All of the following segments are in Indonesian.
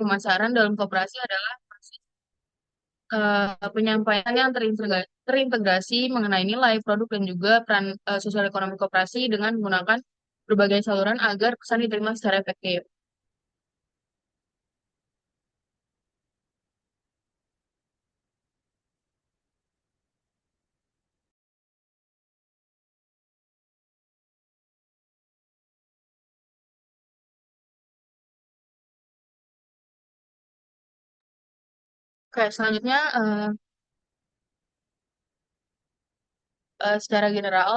pemasaran dalam koperasi adalah penyampaian yang terintegrasi mengenai nilai produk dan juga peran sosial ekonomi koperasi dengan menggunakan berbagai saluran agar pesan diterima secara efektif. Oke, selanjutnya secara general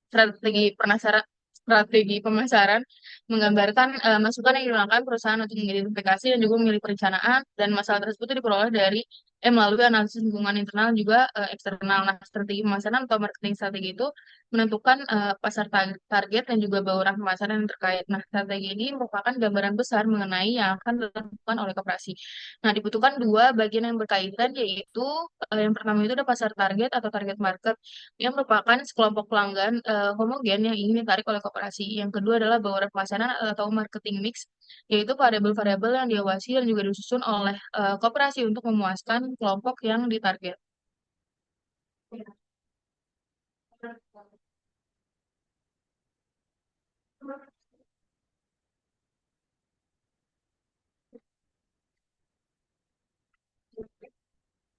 strategi pemasaran menggambarkan masukan yang digunakan perusahaan untuk mengidentifikasi dan juga memilih perencanaan dan masalah tersebut itu diperoleh dari melalui analisis lingkungan internal dan juga eksternal. Nah, strategi pemasaran atau marketing strategi itu menentukan pasar target dan juga bauran pemasaran yang terkait. Nah, strategi ini merupakan gambaran besar mengenai yang akan dilakukan oleh koperasi. Nah, dibutuhkan dua bagian yang berkaitan, yaitu yang pertama itu ada pasar target atau target market yang merupakan sekelompok pelanggan homogen yang ingin ditarik oleh koperasi. Yang kedua adalah bauran pemasaran atau marketing mix, yaitu variabel-variabel yang diawasi dan juga disusun oleh koperasi untuk memuaskan kelompok yang ditarget.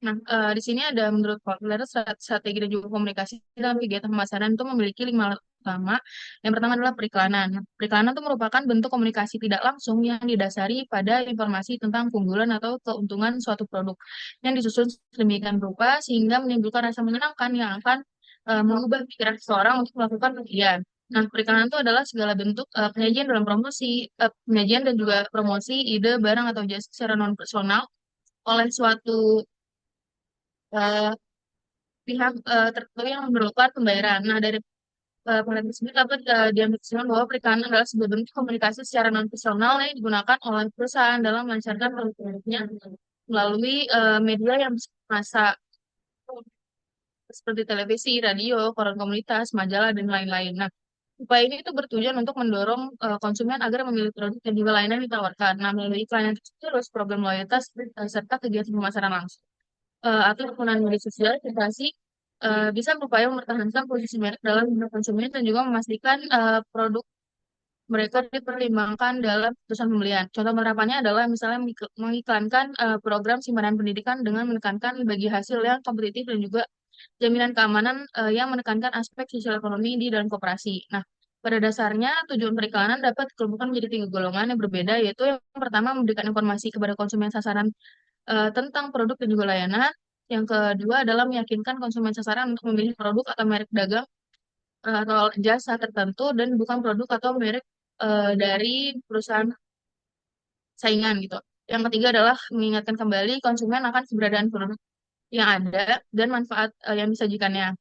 Nah, di sini ada menurut Kotler strategi dan juga komunikasi dalam kegiatan pemasaran itu memiliki lima alat utama. Yang pertama adalah periklanan. Nah, periklanan itu merupakan bentuk komunikasi tidak langsung yang didasari pada informasi tentang keunggulan atau keuntungan suatu produk yang disusun sedemikian rupa sehingga menimbulkan rasa menyenangkan yang akan mengubah pikiran seseorang untuk melakukan pembelian. Nah, periklanan itu adalah segala bentuk penyajian dalam penyajian dan juga promosi ide, barang atau jasa secara non personal oleh suatu eh, pihak tertentu yang memerlukan pembayaran. Nah, dari penelitian tersebut dapat diambil bahwa periklanan adalah sebuah bentuk komunikasi secara non-personal yang digunakan oleh perusahaan dalam melancarkan produknya melalui media yang masa seperti televisi, radio, koran komunitas, majalah, dan lain-lain. Nah, upaya ini itu bertujuan untuk mendorong konsumen agar memilih produk dan juga layanan yang ditawarkan. Nah, melalui iklan yang terus program loyalitas serta kegiatan pemasaran langsung atau penggunaan media sosial, investasi bisa berupaya mempertahankan posisi merek dalam benak konsumen dan juga memastikan produk mereka dipertimbangkan dalam keputusan pembelian. Contoh penerapannya adalah misalnya mengiklankan program simpanan pendidikan dengan menekankan bagi hasil yang kompetitif dan juga jaminan keamanan yang menekankan aspek sosial ekonomi di dalam koperasi. Nah, pada dasarnya tujuan periklanan dapat dikelompokkan menjadi tiga golongan yang berbeda, yaitu yang pertama memberikan informasi kepada konsumen sasaran tentang produk dan juga layanan. Yang kedua adalah meyakinkan konsumen sasaran untuk memilih produk atau merek dagang atau jasa tertentu dan bukan produk atau merek dari perusahaan saingan gitu. Yang ketiga adalah mengingatkan kembali konsumen akan keberadaan produk yang ada dan manfaat yang disajikannya.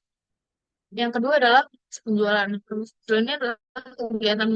Yang kedua adalah penjualan. Penjualan ini adalah kegiatan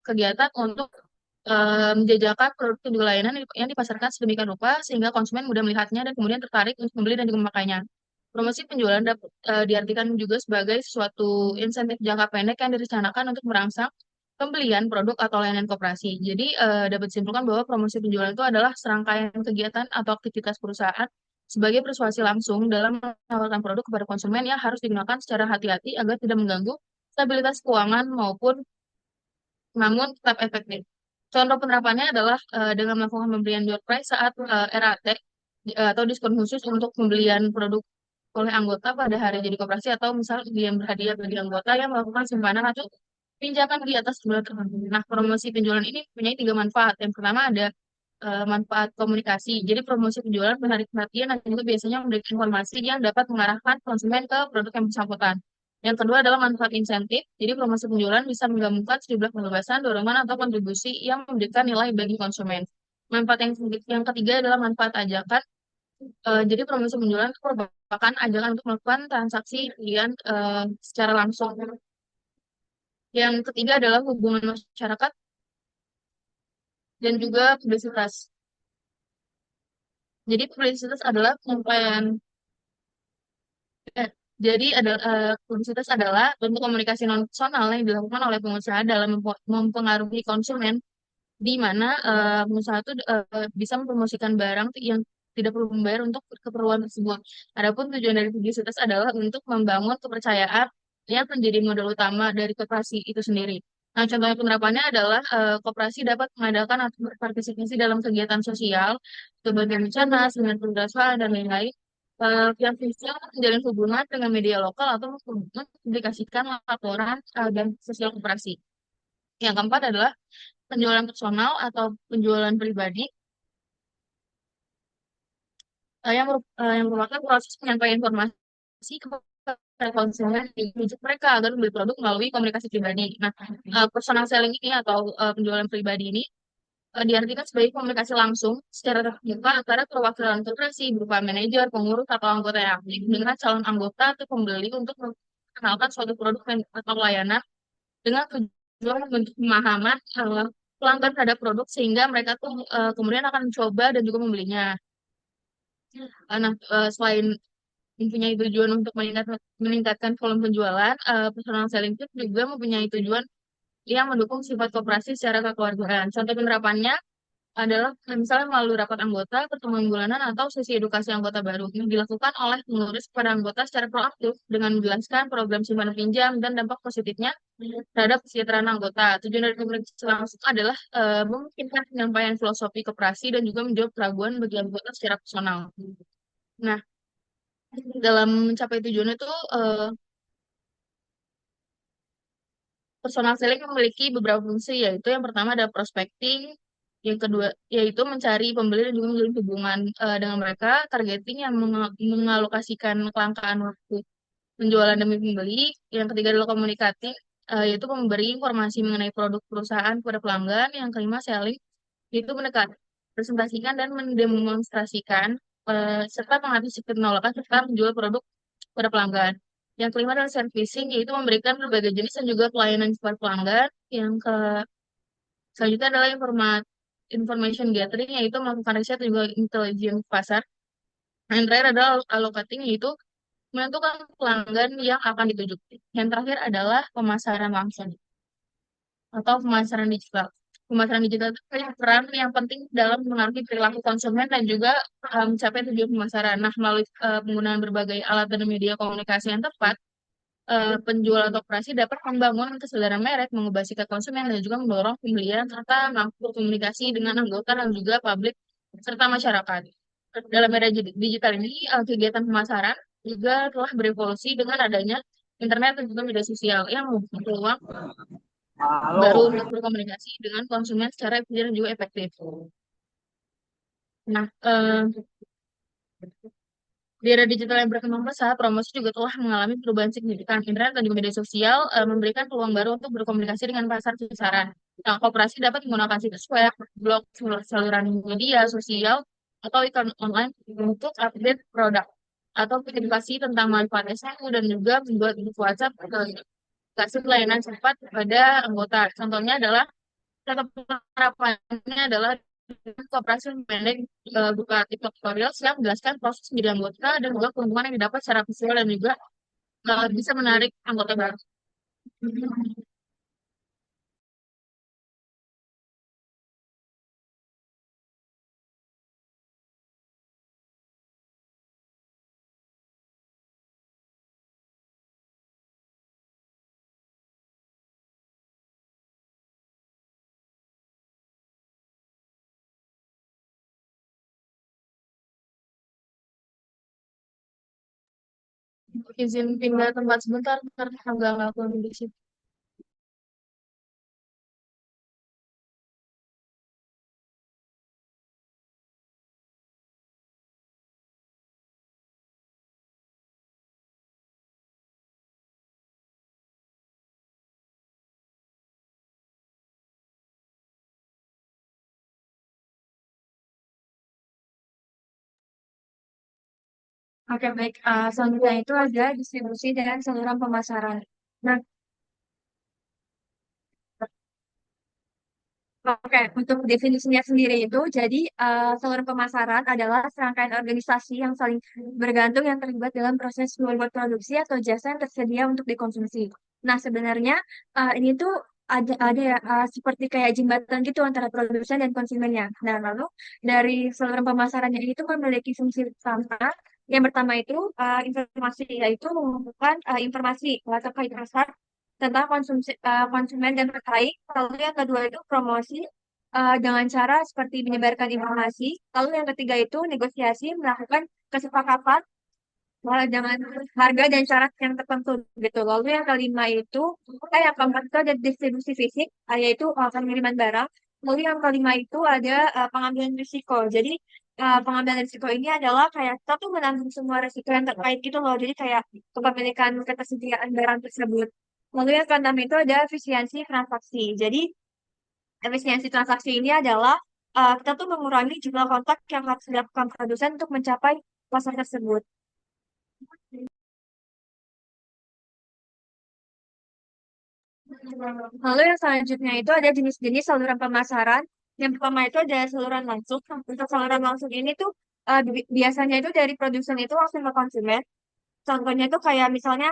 kegiatan untuk menjajakan produk dan juga layanan yang dipasarkan sedemikian rupa sehingga konsumen mudah melihatnya dan kemudian tertarik untuk membeli dan juga memakainya. Promosi penjualan dapat diartikan juga sebagai suatu insentif jangka pendek yang direncanakan untuk merangsang pembelian produk atau layanan koperasi. Jadi dapat disimpulkan bahwa promosi penjualan itu adalah serangkaian kegiatan atau aktivitas perusahaan sebagai persuasi langsung dalam menawarkan produk kepada konsumen yang harus digunakan secara hati-hati agar tidak mengganggu stabilitas keuangan maupun namun tetap efektif. Contoh penerapannya adalah dengan melakukan pembelian door prize saat RAT atau diskon khusus untuk pembelian produk oleh anggota pada hari jadi koperasi atau misal yang berhadiah bagi anggota yang melakukan simpanan atau pinjaman di atas jumlah tertentu. Nah, promosi penjualan ini punya tiga manfaat. Yang pertama ada manfaat komunikasi. Jadi promosi penjualan menarik perhatian dan juga biasanya memberikan informasi yang dapat mengarahkan konsumen ke produk yang bersangkutan. Yang kedua adalah manfaat insentif. Jadi promosi penjualan bisa menggabungkan sejumlah pembebasan, dorongan, atau kontribusi yang memberikan nilai bagi konsumen. Manfaat yang ketiga adalah manfaat ajakan. Jadi promosi penjualan itu merupakan ajakan untuk melakukan transaksi pilihan secara langsung. Yang ketiga adalah hubungan masyarakat dan juga publisitas. Jadi publisitas adalah penyampaian Jadi ada publisitas adalah bentuk komunikasi non personal yang dilakukan oleh pengusaha dalam mempengaruhi konsumen, di mana pengusaha itu bisa mempromosikan barang yang tidak perlu membayar untuk keperluan tersebut. Adapun tujuan dari publisitas adalah untuk membangun kepercayaan yang menjadi modal utama dari koperasi itu sendiri. Nah, contohnya penerapannya adalah koperasi dapat mengadakan atau berpartisipasi dalam kegiatan sosial, berbagai bencana, seminar keberhasilan, dan lain-lain. Pihak sosial menjalin hubungan dengan media lokal atau mempublikasikan laporan dan sosial koperasi. Yang keempat adalah penjualan personal atau penjualan pribadi yang merupakan proses penyampaian informasi kepada konsumen di rujuk mereka agar membeli produk melalui komunikasi pribadi. Nah, personal selling ini atau penjualan pribadi ini diartikan sebagai komunikasi langsung secara terbuka antara perwakilan koperasi berupa manajer, pengurus, atau anggota yang aktif dengan calon anggota atau pembeli untuk memperkenalkan suatu produk atau layanan dengan tujuan membentuk pemahaman pelanggan terhadap produk sehingga mereka tuh kemudian akan mencoba dan juga membelinya. Selain mempunyai tujuan untuk meningkatkan volume penjualan, personal selling tips juga mempunyai tujuan yang mendukung sifat koperasi secara kekeluargaan. Contoh penerapannya adalah misalnya melalui rapat anggota, pertemuan bulanan, atau sesi edukasi anggota baru yang dilakukan oleh pengurus kepada anggota secara proaktif dengan menjelaskan program simpanan pinjam dan dampak positifnya terhadap kesejahteraan anggota. Tujuan dari komunikasi langsung adalah memungkinkan penyampaian filosofi koperasi dan juga menjawab keraguan bagi anggota secara personal. Nah, dalam mencapai tujuan itu, personal selling memiliki beberapa fungsi, yaitu yang pertama ada prospecting, yang kedua yaitu mencari pembeli dan juga menjalin hubungan dengan mereka, targeting yang mengalokasikan kelangkaan waktu penjualan demi pembeli, yang ketiga adalah komunikatif, yaitu memberi informasi mengenai produk perusahaan kepada pelanggan, yang kelima selling, yaitu mendekat, presentasikan dan mendemonstrasikan serta mengantisipasi penolakan serta menjual produk pada pelanggan. Yang kelima adalah servicing, yaitu memberikan berbagai jenis dan juga pelayanan kepada pelanggan. Yang ke Selanjutnya adalah information gathering, yaitu melakukan riset dan juga intelijen pasar. Yang terakhir adalah allocating, yaitu menentukan pelanggan yang akan dituju. Yang terakhir adalah pemasaran langsung atau pemasaran digital. Pemasaran digital itu punya peran yang penting dalam mengaruhi perilaku konsumen dan juga mencapai tujuan pemasaran. Nah, melalui penggunaan berbagai alat dan media komunikasi yang tepat, penjual atau operasi dapat membangun kesadaran merek, mengubah sikap konsumen, dan juga mendorong pembelian serta mampu berkomunikasi dengan anggota dan juga publik serta masyarakat. Dalam era digital ini, kegiatan pemasaran juga telah berevolusi dengan adanya internet dan juga media sosial yang membuka peluang baru untuk berkomunikasi dengan konsumen secara efisien dan juga efektif. Nah, di era digital yang berkembang pesat, promosi juga telah mengalami perubahan signifikan. Internet dan juga media sosial memberikan peluang baru untuk berkomunikasi dengan pasar kisaran. Nah, koperasi dapat menggunakan situs web, blog, saluran media sosial, atau iklan online untuk update produk atau edukasi tentang manfaat SEO dan juga membuat grup WhatsApp kasih pelayanan cepat kepada anggota. Contohnya adalah contoh penerapannya adalah koperasi pendek buka TikTok tutorials yang menjelaskan proses menjadi anggota dan juga keuntungan yang didapat secara visual dan juga bisa menarik anggota baru. Izin pindah tempat sebentar karena nggak kondisi. Oke, baik. Selanjutnya itu ada distribusi dan saluran pemasaran. Nah, Oke, untuk definisinya sendiri itu, jadi saluran pemasaran adalah serangkaian organisasi yang saling bergantung yang terlibat dalam proses membuat produksi atau jasa yang tersedia untuk dikonsumsi. Nah, sebenarnya ini tuh ada ya seperti kayak jembatan gitu antara produsen dan konsumennya. Nah, lalu dari saluran pemasarannya ini tuh memiliki fungsi utama. Yang pertama itu informasi, yaitu mengumpulkan informasi terkait pasar tentang konsumen dan terkait. Lalu yang kedua itu promosi dengan cara seperti menyebarkan informasi. Lalu yang ketiga itu negosiasi melakukan kesepakatan dengan harga dan syarat yang tertentu gitu. Lalu yang kelima itu, yang keempat itu ada distribusi fisik, yaitu pengiriman barang. Lalu yang kelima itu ada pengambilan risiko. Jadi pengambilan risiko ini adalah kayak kita tuh menanggung semua risiko yang terkait gitu loh. Jadi kayak kepemilikan ketersediaan barang tersebut. Lalu yang keenam itu ada efisiensi transaksi. Jadi efisiensi transaksi ini adalah kita tuh mengurangi jumlah kontak yang harus dilakukan produsen untuk mencapai pasar tersebut. Lalu yang selanjutnya itu ada jenis-jenis saluran pemasaran. Yang pertama itu ada saluran langsung. Untuk saluran langsung ini tuh biasanya itu dari produsen itu langsung ke konsumen. Contohnya itu kayak misalnya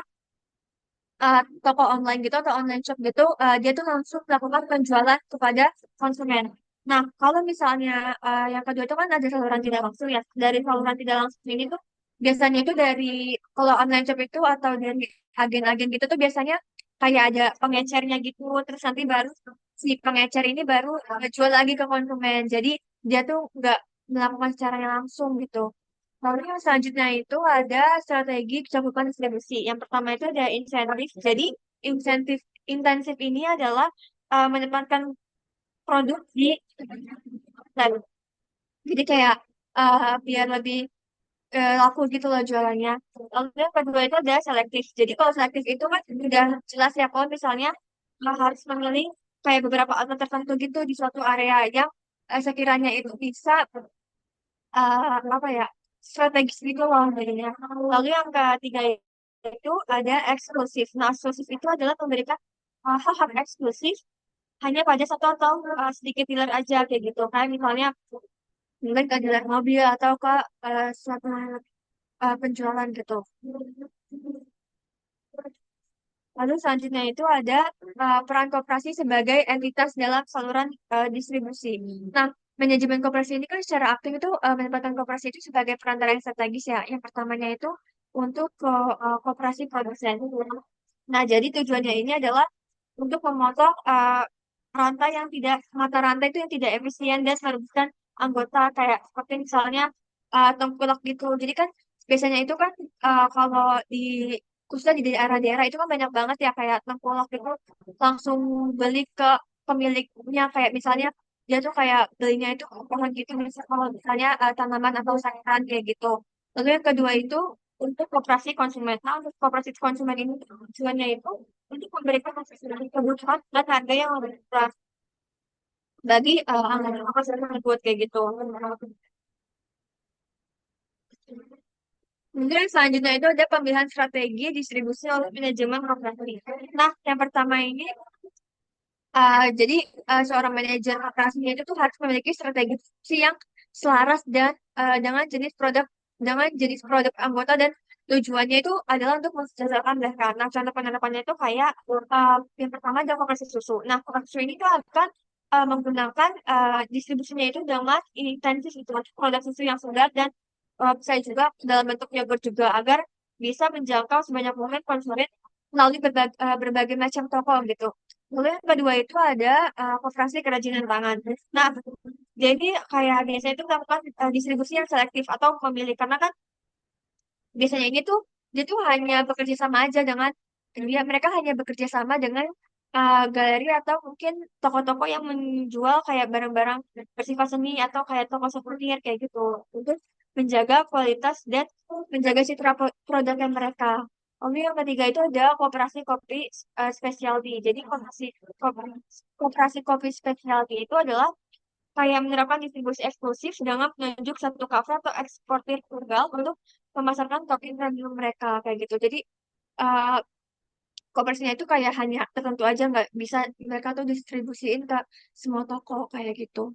toko online gitu atau online shop gitu, dia tuh langsung melakukan penjualan kepada konsumen. Nah, kalau misalnya yang kedua itu kan ada saluran tidak langsung ya. Dari saluran tidak langsung ini tuh biasanya itu dari kalau online shop itu atau dari agen-agen gitu tuh biasanya kayak ada pengecernya gitu, terus nanti baru si pengecer ini baru jual lagi ke konsumen. Jadi dia tuh nggak melakukan secara langsung gitu. Lalu yang selanjutnya itu ada strategi cakupan distribusi. Yang pertama itu ada insentif. Jadi insentif intensif ini adalah menempatkan produk di dan jadi kayak biar lebih laku gitu loh jualannya. Lalu yang kedua itu ada selektif. Jadi kalau selektif itu kan sudah jelas ya kalau misalnya harus memilih kayak beberapa outlet tertentu gitu di suatu area yang sekiranya itu bisa apa ya strategis gitu loh jadinya. Lalu yang ketiga itu ada eksklusif. Nah, eksklusif itu adalah memberikan hak-hak eksklusif hanya pada satu atau sedikit dealer aja kayak gitu. Kayak misalnya mungkin ke dealer mobil atau ke suatu penjualan gitu. Lalu selanjutnya itu ada peran koperasi sebagai entitas dalam saluran distribusi. Nah, manajemen koperasi ini kan secara aktif itu menempatkan koperasi itu sebagai perantara yang strategis ya. Yang pertamanya itu untuk koperasi produsen. Nah, jadi tujuannya ini adalah untuk memotong mata rantai itu yang tidak efisien dan merugikan anggota kayak seperti misalnya tengkulak gitu. Jadi kan biasanya itu kan kalau di khususnya di daerah-daerah itu kan banyak banget ya kayak tengkulak itu langsung beli ke pemiliknya kayak misalnya dia tuh kayak belinya itu pohon gitu misal kalau misalnya tanaman atau sayuran kayak gitu. Lalu yang kedua itu untuk koperasi konsumen. Nah, untuk koperasi konsumen ini tujuannya itu untuk memberikan kebutuhan dan harga yang lebih murah bagi anggota tersebut kayak gitu. Kemudian selanjutnya itu ada pemilihan strategi distribusi oleh manajemen koperasi. Nah, yang pertama ini jadi seorang manajer operasinya itu tuh harus memiliki strategi distribusi yang selaras dan dengan jenis produk anggota dan tujuannya itu adalah untuk mensejahterakan mereka. Nah, contoh penerapannya itu kayak yang pertama adalah koperasi susu. Nah, koperasi susu ini tuh akan menggunakan distribusinya itu dengan intensif itu untuk produk susu yang segar dan bisa juga dalam bentuk yogurt juga agar bisa menjangkau sebanyak mungkin konsumen melalui berbagai macam toko gitu. Lalu yang kedua itu ada koperasi kerajinan tangan. Nah, jadi kayak biasanya itu melakukan distribusi yang selektif atau memilih karena kan biasanya ini tuh dia tuh hanya bekerja sama aja dengan mereka hanya bekerja sama dengan galeri atau mungkin toko-toko yang menjual kayak barang-barang bersifat seni atau kayak toko souvenir kayak gitu untuk menjaga kualitas dan menjaga citra produknya mereka. Lalu yang ketiga itu ada koperasi kopi specialty. Jadi koperasi kopi specialty itu adalah kayak menerapkan distribusi eksklusif dengan menunjuk satu kafe atau eksportir tunggal untuk memasarkan topping premium mereka kayak gitu. Jadi uh, Koperasinya itu kayak hanya tertentu aja, nggak bisa mereka tuh distribusiin ke semua toko kayak gitu.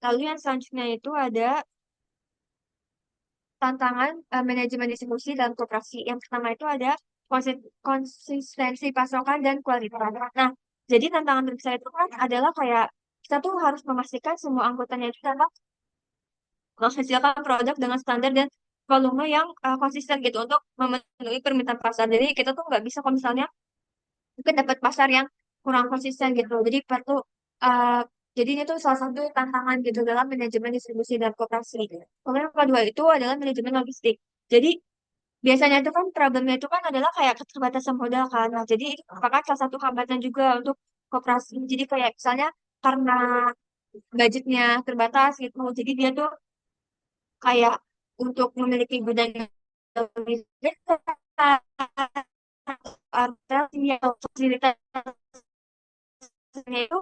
Lalu yang selanjutnya itu ada tantangan manajemen distribusi dalam koperasi. Yang pertama itu ada konsistensi pasokan dan kualitas. Nah, jadi tantangan terbesar itu kan adalah kayak kita tuh harus memastikan semua anggotanya itu dapat menghasilkan produk dengan standar dan volume yang konsisten gitu untuk memenuhi permintaan pasar. Jadi kita tuh nggak bisa kalau misalnya mungkin dapat pasar yang kurang konsisten gitu. Jadi perlu uh, jadi ini tuh salah satu tantangan gitu dalam manajemen distribusi dan koperasi. Kemudian yang kedua itu adalah manajemen logistik. Jadi biasanya itu kan problemnya itu kan adalah kayak keterbatasan modal kan. Nah, jadi itu merupakan salah satu hambatan juga untuk koperasi. Jadi kayak misalnya karena budgetnya terbatas gitu. Jadi dia tuh kayak untuk memiliki gudang yang lebih besar atau fasilitas itu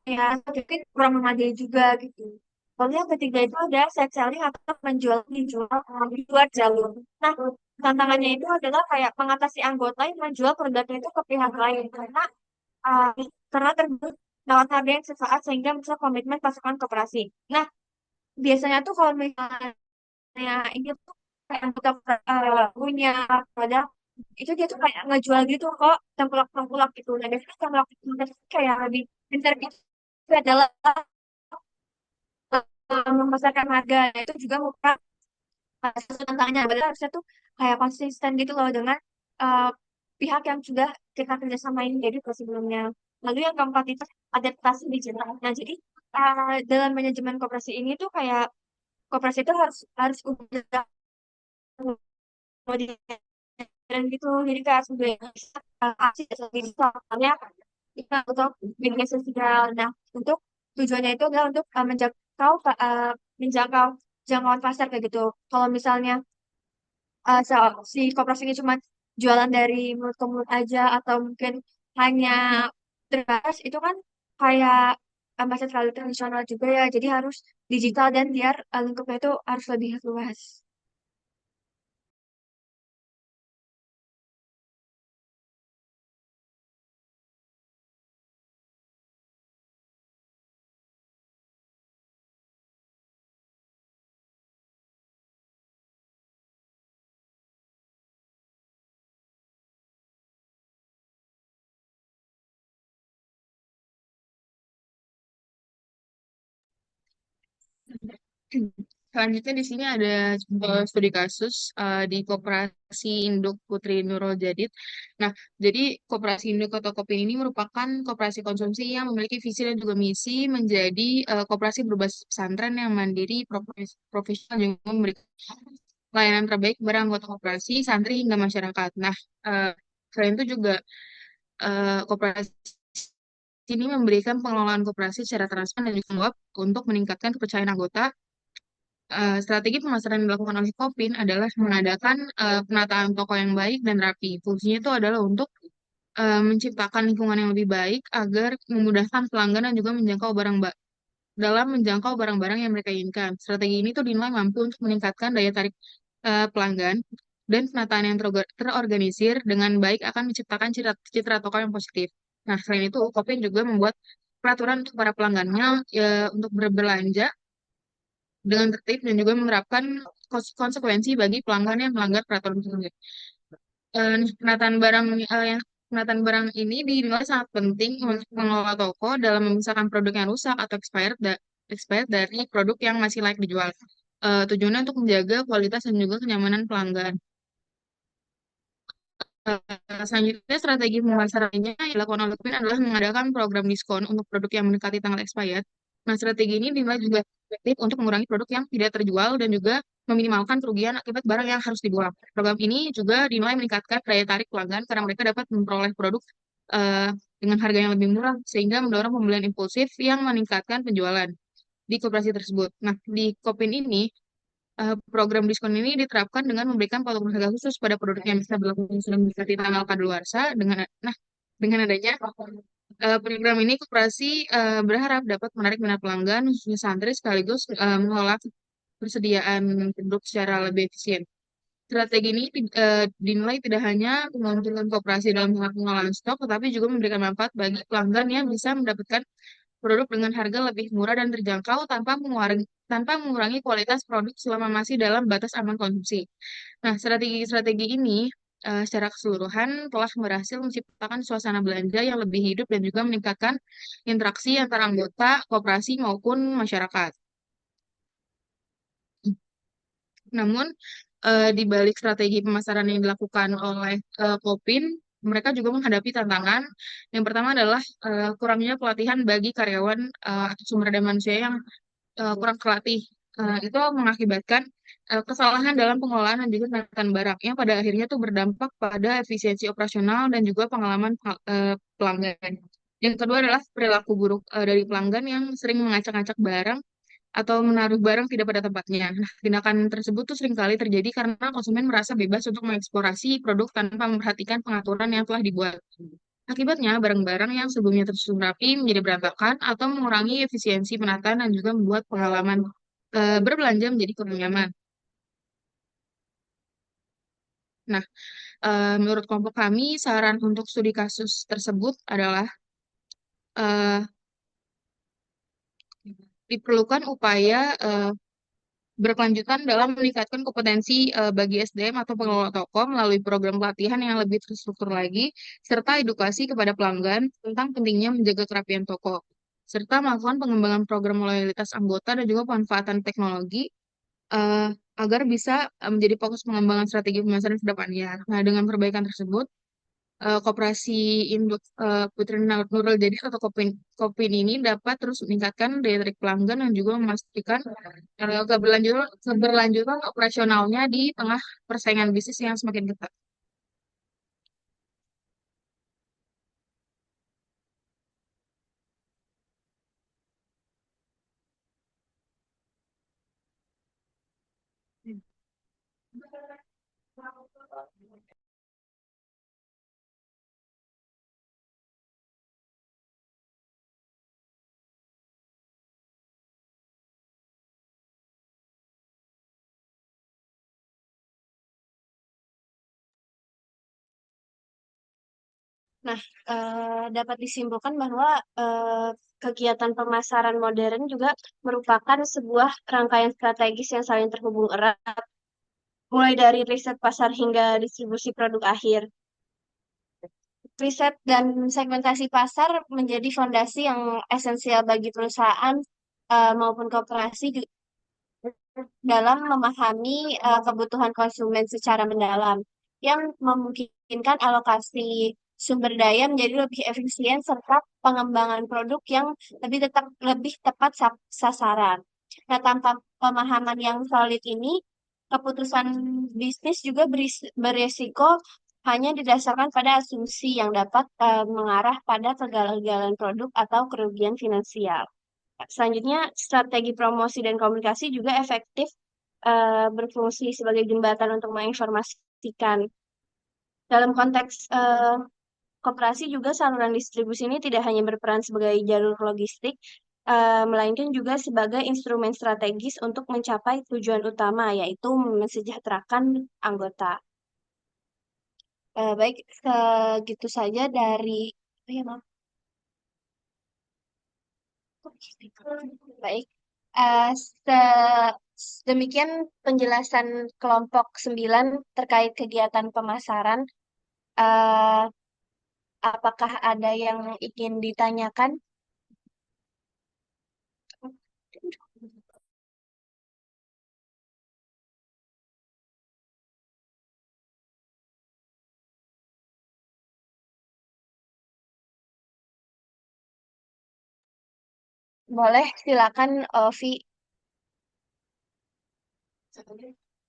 kayak mungkin kurang memadai juga gitu. Lalu yang ketiga itu ada set selling atau dijual di luar jalur. Nah, tantangannya itu adalah kayak mengatasi anggota yang menjual produknya itu ke pihak lain uh, karena terburu lewat harga yang sesaat sehingga bisa komitmen pasukan koperasi. Nah, biasanya tuh kalau misalnya ini tuh kayak anggota punya produk itu dia tuh kayak ngejual gitu kok tengkulak-tengkulak gitu. Nah, biasanya tengkulak-tengkulak itu kayak lebih pintar itu adalah memasarkan harga. Nah, itu juga merupakan satu tantangannya. Berarti harusnya tuh kayak konsisten gitu loh dengan uh, pihak yang sudah kita kerjasamain jadi ke sebelumnya. Lalu yang keempat itu adaptasi digital. Nah, jadi dalam manajemen koperasi ini tuh kayak koperasi itu harus harus udah modern gitu. Jadi kayak sudah aksi digitalnya kita untuk media sosial. Nah, untuk tujuannya itu adalah untuk menjangkau jangkauan pasar kayak gitu. Kalau misalnya si koperasi ini cuma jualan dari mulut ke mulut aja atau mungkin hanya terbatas itu kan kayak masih terlalu tradisional juga ya. Jadi harus digital dan biar lingkupnya itu harus lebih luas. Selanjutnya di sini ada studi kasus di Koperasi Induk Putri Nurul Jadid. Nah, jadi Koperasi Induk atau Kopin ini merupakan koperasi konsumsi yang memiliki visi dan juga misi menjadi koperasi berbasis pesantren yang mandiri, profesional, juga memberikan layanan terbaik kepada anggota koperasi, santri hingga masyarakat. Nah, eh, selain itu juga koperasi ini memberikan pengelolaan koperasi secara transparan dan juga jawab untuk meningkatkan kepercayaan anggota. Strategi pemasaran yang dilakukan oleh Kopin adalah mengadakan penataan toko yang baik dan rapi. Fungsinya itu adalah untuk menciptakan lingkungan yang lebih baik agar memudahkan pelanggan dan juga dalam menjangkau barang-barang yang mereka inginkan. Strategi ini tuh dinilai mampu untuk meningkatkan daya tarik pelanggan dan penataan yang terorganisir dengan baik akan menciptakan citra toko yang positif. Nah, selain itu, Kopin juga membuat peraturan untuk para pelanggannya untuk berbelanja dengan tertib dan juga menerapkan konsekuensi bagi pelanggan yang melanggar peraturan tersebut. Penataan barang yang penataan barang ini dinilai sangat penting untuk mengelola toko dalam memisahkan produk yang rusak atau expired dari produk yang masih layak dijual. Tujuannya untuk menjaga kualitas dan juga kenyamanan pelanggan. Selanjutnya, strategi pemasarannya yang dilakukan oleh Queen adalah mengadakan program diskon untuk produk yang mendekati tanggal expired. Nah, strategi ini dinilai juga efektif untuk mengurangi produk yang tidak terjual dan juga meminimalkan kerugian akibat barang yang harus dibuang. Program ini juga dinilai meningkatkan daya tarik pelanggan karena mereka dapat memperoleh produk eh, dengan harga yang lebih murah sehingga mendorong pembelian impulsif yang meningkatkan penjualan di koperasi tersebut. Nah, di Kopin ini program diskon ini diterapkan dengan memberikan potongan harga khusus pada produk yang bisa berlaku sudah mendekati tanggal kadaluarsa. Dengan adanya program ini, koperasi berharap dapat menarik minat pelanggan, khususnya santri, sekaligus mengelola persediaan produk secara lebih efisien. Strategi ini dinilai tidak hanya menguntungkan koperasi dalam hal pengelolaan stok, tetapi juga memberikan manfaat bagi pelanggan yang bisa mendapatkan produk dengan harga lebih murah dan terjangkau tanpa mengurangi kualitas produk selama masih dalam batas aman konsumsi. Nah, strategi-strategi ini secara keseluruhan telah berhasil menciptakan suasana belanja yang lebih hidup dan juga meningkatkan interaksi antara anggota koperasi maupun masyarakat. Namun, di balik strategi pemasaran yang dilakukan oleh Kopin, mereka juga menghadapi tantangan. Yang pertama adalah kurangnya pelatihan bagi karyawan atau sumber daya manusia yang kurang terlatih. Itu mengakibatkan kesalahan dalam pengelolaan dan juga penataan barang yang pada akhirnya tuh berdampak pada efisiensi operasional dan juga pengalaman pelanggan. Yang kedua adalah perilaku buruk dari pelanggan yang sering mengacak-acak barang atau menaruh barang tidak pada tempatnya. Nah, tindakan tersebut tuh seringkali terjadi karena konsumen merasa bebas untuk mengeksplorasi produk tanpa memperhatikan pengaturan yang telah dibuat. Akibatnya, barang-barang yang sebelumnya tersusun rapi menjadi berantakan atau mengurangi efisiensi penataan dan juga membuat pengalaman berbelanja menjadi kurang nyaman. Nah, menurut kelompok kami, saran untuk studi kasus tersebut adalah eh, diperlukan upaya berkelanjutan dalam meningkatkan kompetensi bagi SDM atau pengelola toko melalui program pelatihan yang lebih terstruktur lagi, serta edukasi kepada pelanggan tentang pentingnya menjaga kerapian toko, serta melakukan pengembangan program loyalitas anggota dan juga pemanfaatan teknologi eh, agar bisa menjadi fokus pengembangan strategi pemasaran ke depannya. Nah, dengan perbaikan tersebut, Koperasi Induk Putri Nurul Jadi atau Kopin ini dapat terus meningkatkan daya tarik pelanggan dan juga memastikan keberlanjutan operasionalnya di tengah persaingan bisnis yang semakin ketat. Nah, dapat disimpulkan bahwa eh, kegiatan pemasaran modern juga merupakan sebuah rangkaian strategis yang saling terhubung erat, mulai dari riset pasar hingga distribusi produk akhir. Riset dan segmentasi pasar menjadi fondasi yang esensial bagi perusahaan maupun koperasi dalam memahami kebutuhan konsumen secara mendalam, yang memungkinkan alokasi sumber daya menjadi lebih efisien serta pengembangan produk yang lebih tepat sasaran. Nah, tanpa pemahaman yang solid ini, keputusan bisnis juga berisiko hanya didasarkan pada asumsi yang dapat mengarah pada kegagalan produk atau kerugian finansial. Selanjutnya, strategi promosi dan komunikasi juga efektif berfungsi sebagai jembatan untuk menginformasikan. Dalam konteks koperasi juga saluran distribusi ini tidak hanya berperan sebagai jalur logistik, melainkan juga sebagai instrumen strategis untuk mencapai tujuan utama, yaitu mensejahterakan anggota. Baik, segitu saja dari... Oh ya, maaf. Baik. Demikian penjelasan kelompok 9 terkait kegiatan pemasaran. Eh, apakah ada yang ingin ditanyakan? Boleh, silakan, Vi.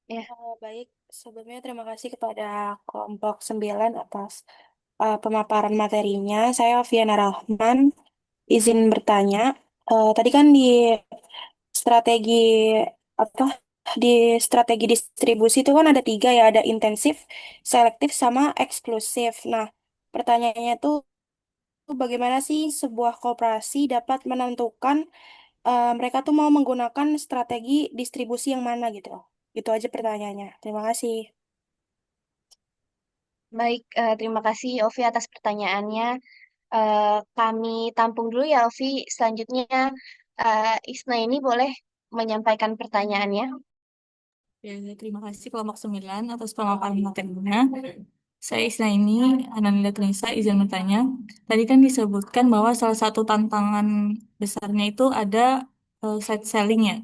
Ya. Baik, sebelumnya terima kasih kepada kelompok 9 atas pemaparan materinya. Saya Fiana Rahman, izin bertanya. Tadi kan strategi apa di strategi distribusi itu kan ada tiga ya, ada intensif, selektif, sama eksklusif. Nah, pertanyaannya tuh bagaimana sih sebuah koperasi dapat menentukan mereka tuh mau menggunakan strategi distribusi yang mana gitu? Itu aja pertanyaannya. Terima kasih. Baik, terima kasih Ovi atas pertanyaannya. Kami tampung dulu ya Ovi. Selanjutnya, Isna ini boleh menyampaikan pertanyaannya. Ya, terima kasih kelompok 9 atas pemaparan materinya. Saya Isna ini, Ananda Tunisa, izin bertanya. Tadi kan disebutkan bahwa salah satu tantangan besarnya itu ada side selling ya,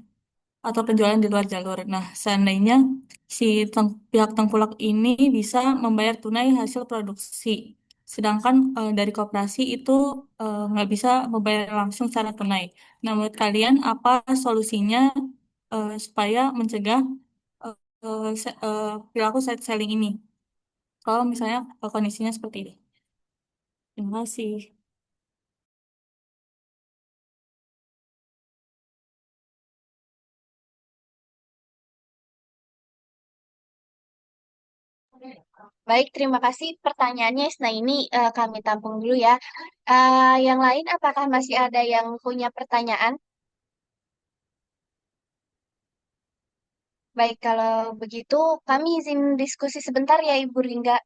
atau penjualan di luar jalur. Nah, seandainya si pihak tengkulak ini bisa membayar tunai hasil produksi, sedangkan dari koperasi itu nggak bisa membayar langsung secara tunai. Nah, menurut kalian apa solusinya supaya mencegah perilaku side selling ini? Kalau misalnya kondisinya seperti ini. Terima kasih. Baik, terima kasih pertanyaannya Isna ini kami tampung dulu ya. Yang lain, apakah masih ada yang punya pertanyaan? Baik, kalau begitu kami izin diskusi sebentar ya Ibu Ringga.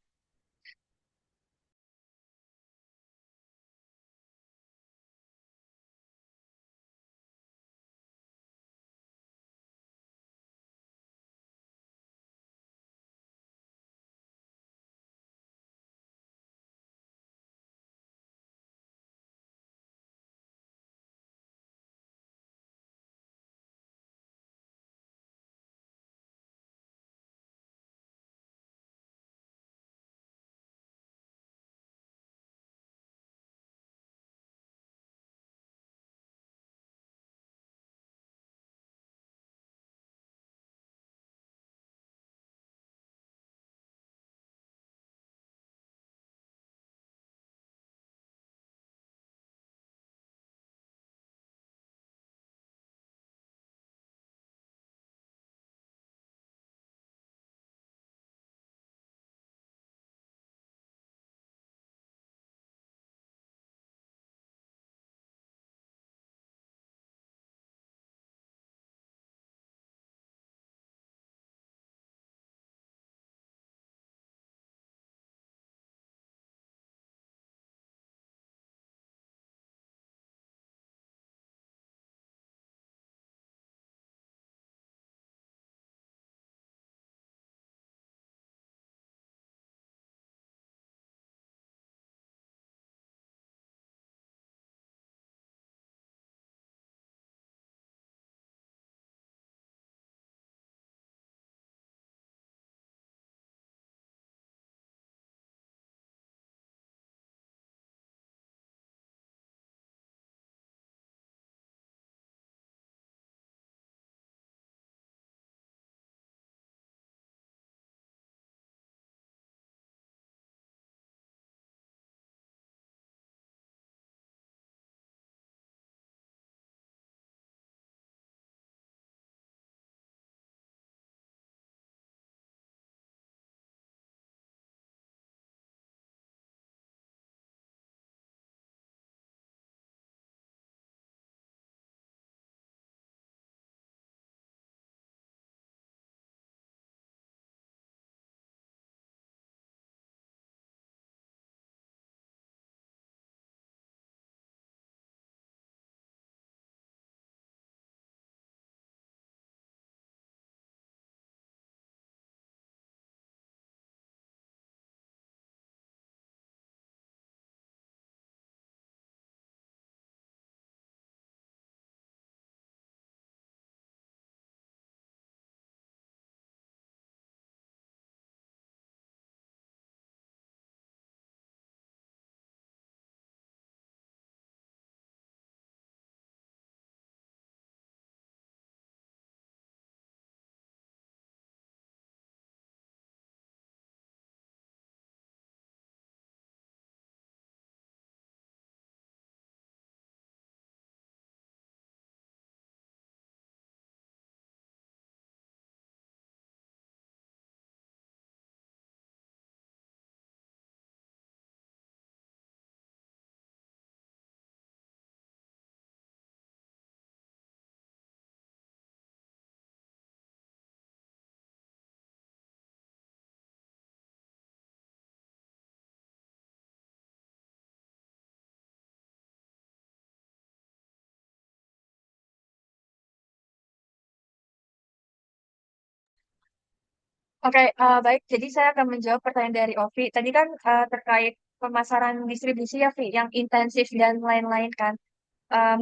Oke, baik. Jadi saya akan menjawab pertanyaan dari Ovi. Tadi kan terkait pemasaran distribusi ya, Vi, yang intensif dan lain-lain kan.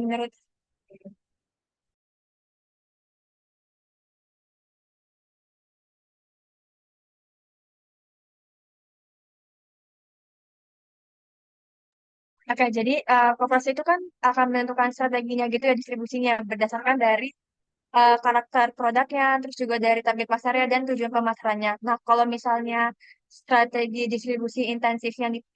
Menurut Oke, jadi koperasi itu kan akan menentukan strateginya gitu ya distribusinya berdasarkan dari karakter produknya, terus juga dari target pasarnya dan tujuan pemasarannya. Nah, kalau misalnya strategi distribusi intensif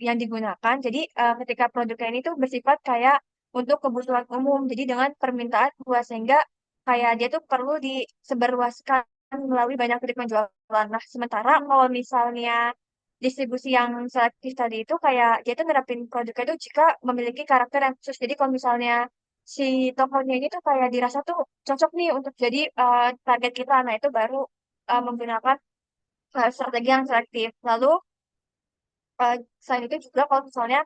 yang digunakan, jadi ketika produknya ini tuh bersifat kayak untuk kebutuhan umum, jadi dengan permintaan luas sehingga kayak dia tuh perlu disebarluaskan melalui banyak titik penjualan. Nah, sementara kalau misalnya distribusi yang selektif tadi itu kayak dia tuh nerapin produknya itu jika memiliki karakter yang khusus. Jadi kalau misalnya si tokonya ini tuh kayak dirasa tuh cocok nih untuk jadi target kita. Nah, itu baru menggunakan strategi yang selektif. Lalu eh, selain itu juga kalau misalnya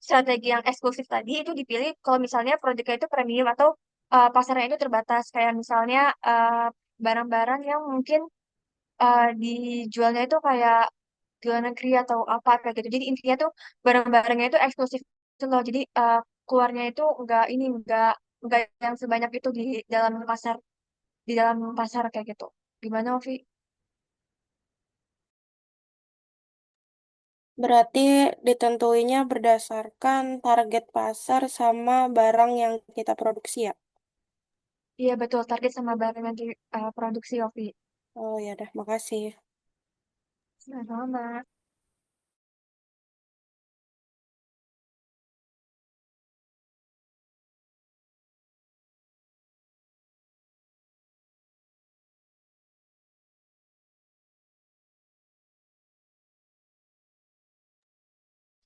strategi yang eksklusif tadi itu dipilih kalau misalnya produknya itu premium atau pasarnya itu terbatas. Kayak misalnya barang-barang yang mungkin dijualnya itu kayak di luar negeri atau apa kayak gitu. Jadi intinya tuh barang-barangnya itu eksklusif gitu loh. Jadi keluarnya itu enggak yang sebanyak itu di dalam pasar kayak gitu. Gimana, Ovi? Berarti ditentuinya berdasarkan target pasar sama barang yang kita produksi ya? Iya betul, target sama barang yang diproduksi, Ovi. Oh ya dah, makasih. Sama-sama.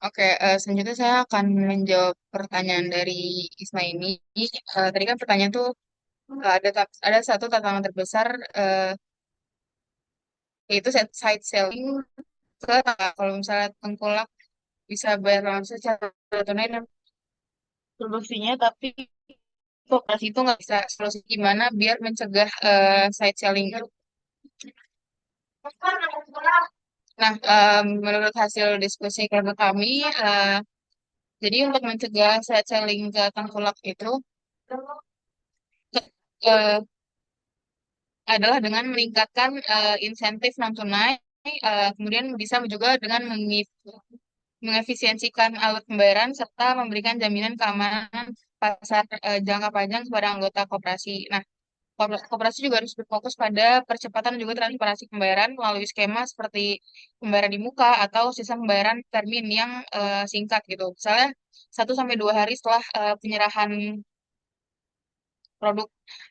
Oke, selanjutnya saya akan menjawab pertanyaan dari Isma ini. Tadi kan pertanyaan tuh ada satu tantangan terbesar, eh, yaitu side selling ke kalau misalnya tengkulak bisa bayar langsung secara tunai dan produksinya, tapi koperasi itu nggak bisa solusi gimana biar mencegah side selling. Nah, menurut hasil diskusi kami, jadi untuk mencegah side selling ke tengkulak itu eh, adalah dengan meningkatkan insentif non tunai, kemudian bisa juga dengan mengefisiensikan alat pembayaran serta memberikan jaminan keamanan pasar jangka panjang kepada anggota koperasi. Nah, koperasi juga harus berfokus pada percepatan dan juga transparansi pembayaran melalui skema seperti pembayaran di muka atau sistem pembayaran termin yang singkat gitu. Misalnya 1 sampai 2 hari setelah penyerahan produk.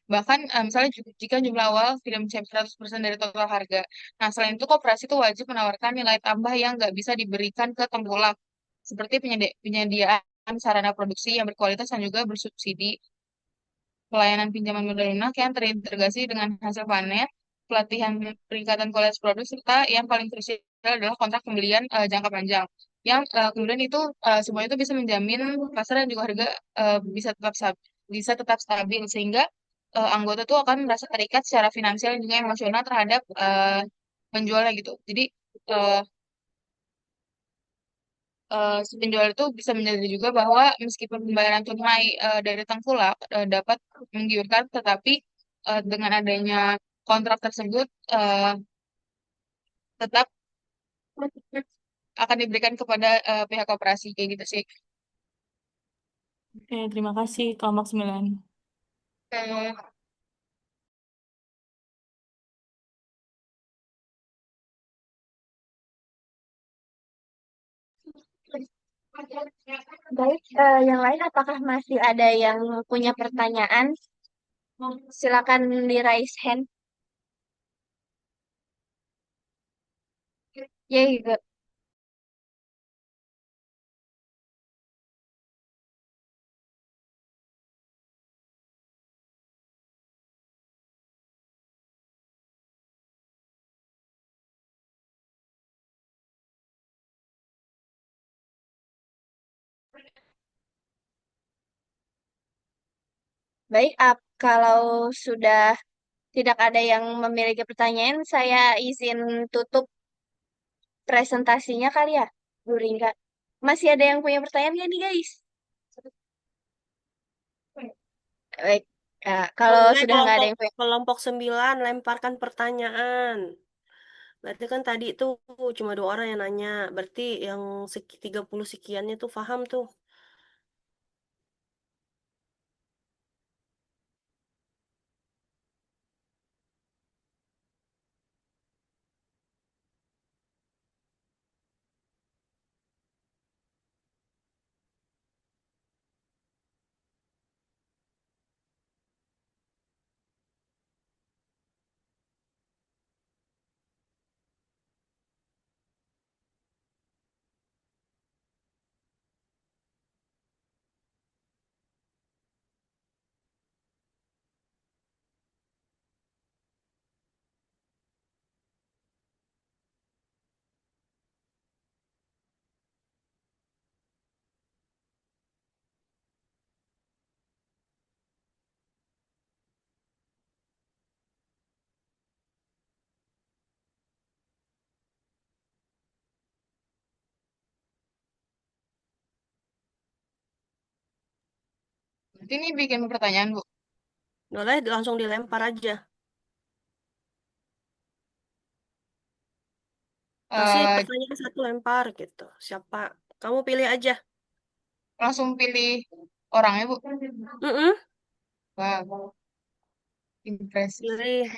Bahkan misalnya jika jumlah awal tidak mencapai 100% dari total harga. Nah, selain itu koperasi itu wajib menawarkan nilai tambah yang nggak bisa diberikan ke tengkulak, seperti penyediaan sarana produksi yang berkualitas dan juga bersubsidi, pelayanan pinjaman modal lunak yang terintegrasi dengan hasil panen, pelatihan peningkatan kualitas produk, serta yang paling krusial adalah kontrak pembelian jangka panjang. Yang kemudian itu semua itu bisa menjamin pasar dan juga harga bisa tetap stabil sehingga anggota tuh akan merasa terikat secara finansial dan juga emosional terhadap penjualnya gitu. Jadi eh, si penjual itu bisa menyadari juga bahwa meskipun pembayaran tunai dari tengkulak dapat menggiurkan, tetapi dengan adanya kontrak tersebut tetap akan diberikan kepada pihak koperasi kayak gitu sih. Oke, terima kasih kelompok 9. Oke. Baik, yang lain apakah masih ada yang punya pertanyaan? Silakan di raise hand. Ya, juga. Baik, kalau sudah tidak ada yang memiliki pertanyaan, saya izin tutup presentasinya kali ya, Bu Ringga. Masih ada yang punya pertanyaan nggak nih, guys? Baik, kalau Boleh sudah nggak ada kelompok yang punya, kelompok 9 lemparkan pertanyaan. Berarti kan tadi tuh cuma 2 orang yang nanya. Berarti yang 30 sekiannya tuh paham tuh. Berarti ini bikin pertanyaan, Bu. Boleh langsung dilempar aja. Kasih Eh, pertanyaan satu lempar gitu. Siapa? Kamu pilih aja. langsung pilih orangnya, Bu. Mm-mm, Wow, impresif. pilih.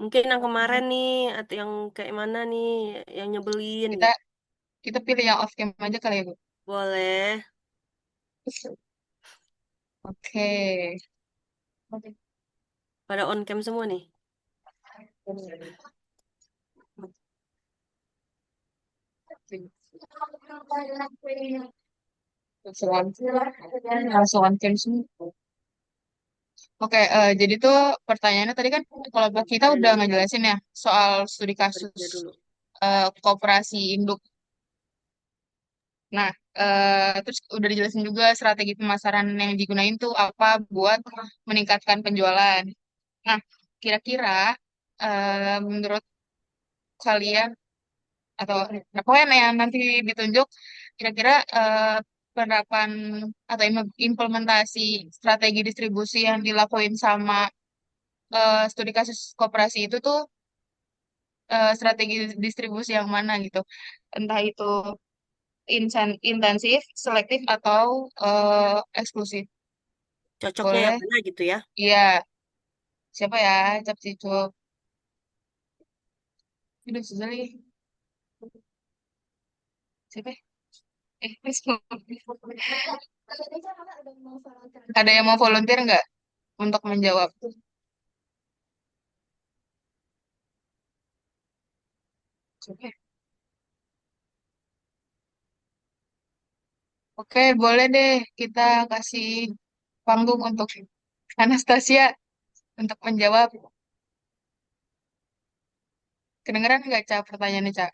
Mungkin yang kemarin nih, atau yang kayak mana nih, yang nyebelin Kita gitu. kita pilih yang off cam aja kali ya, Bu. Boleh. Oke. Pada on cam semua nih. Langsung on cam semua. Oke, jadi tuh pertanyaannya tadi kan kalau kita udah ngejelasin ya soal studi kasus Kerja dulu. koperasi induk. Nah, terus udah dijelasin juga strategi pemasaran yang digunain tuh apa buat meningkatkan penjualan. Nah, kira-kira menurut kalian atau nah, pokoknya yang nanti ditunjuk, kira-kira penerapan atau implementasi strategi distribusi yang dilakuin sama studi kasus koperasi itu tuh strategi distribusi yang mana gitu. Entah itu intensif, selektif, atau eksklusif. Cocoknya yang Boleh? mana gitu ya. Iya. Siapa ya? Cap Cicuk. Aduh, susah nih. Siapa ya? Respon. Ada yang mau volunteer nggak untuk menjawab? Siapa ya? Oke, boleh deh. Kita kasih panggung untuk Anastasia untuk menjawab. Kedengeran nggak, Ca, pertanyaannya, Ca?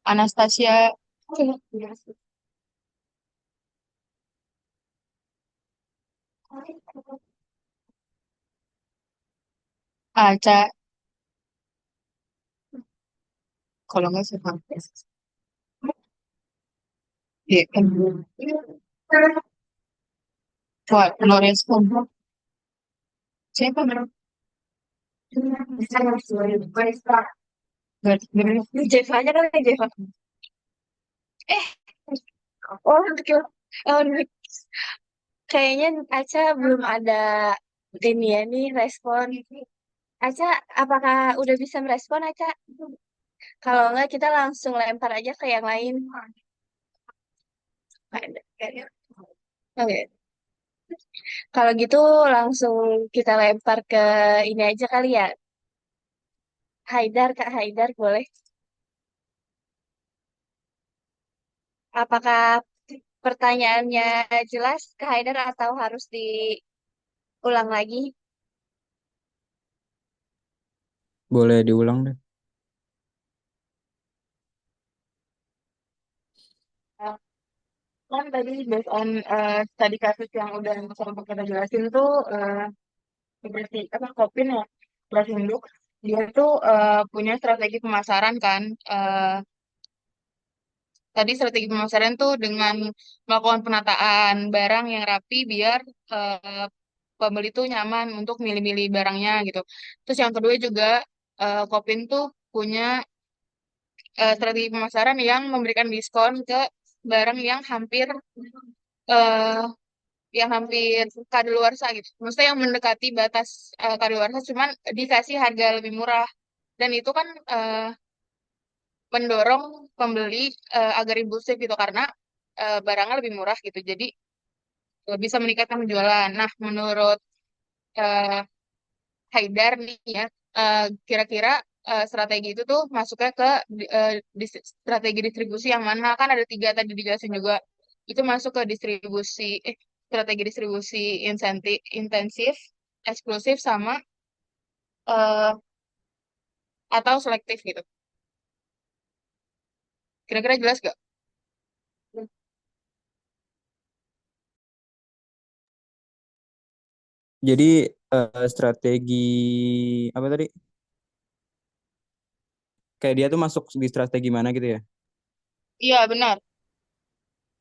Anastasia. Ah, Ca. Kalau nggak siapa? Iya, kan. Wah, no respon. Siapa? Jeva aja kan Jeva. Eh, oh, oh, kayaknya Aca belum ada ini ya nih respon. Aca, apakah udah bisa merespon Aca? Kalau enggak kita langsung lempar aja ke yang lain. Ada, kayaknya. Oke, kalau gitu langsung kita lempar ke ini aja kali ya. Haidar, Kak Haidar boleh. Apakah Pertanyaannya jelas, Kak Haidar, atau harus diulang lagi? Boleh diulang deh. Eh, Kan tadi based on tadi kasus yang udah sempat kita jelasin tuh seperti apa Kopin ya, Prasinduk, dia tuh punya strategi pemasaran kan. Tadi strategi pemasaran tuh dengan melakukan penataan barang yang rapi biar pembeli tuh nyaman untuk milih-milih barangnya gitu. Terus yang kedua juga Kopin tuh punya strategi pemasaran yang memberikan diskon ke barang eh, yang hampir kadaluarsa gitu. Maksudnya yang mendekati batas kadaluarsa, cuman dikasih harga lebih murah. Dan itu kan mendorong pembeli agar impulsif gitu karena barangnya lebih murah gitu. Jadi bisa meningkatkan penjualan. Nah, menurut eh, Haidar nih ya, kira-kira strategi itu tuh masuknya ke strategi distribusi yang mana? Kan ada tiga tadi dijelasin juga. Itu masuk ke strategi distribusi intensif, eksklusif sama eh, atau selektif gitu. Kira-kira jelas gak? Jadi strategi apa tadi? Kayak dia tuh masuk di strategi mana gitu ya? Iya, benar.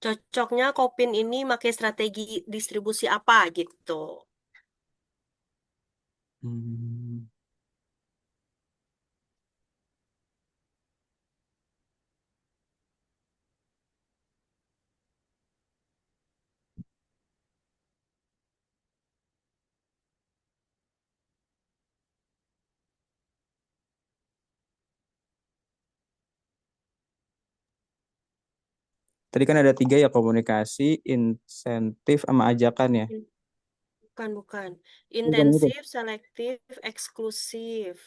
Cocoknya Kopin ini pakai strategi distribusi apa gitu. Hmm. Tadi kan ada tiga ya, komunikasi, insentif, sama ajakan ya. Bukan, bukan. Bukan gitu. Intensif, selektif, eksklusif.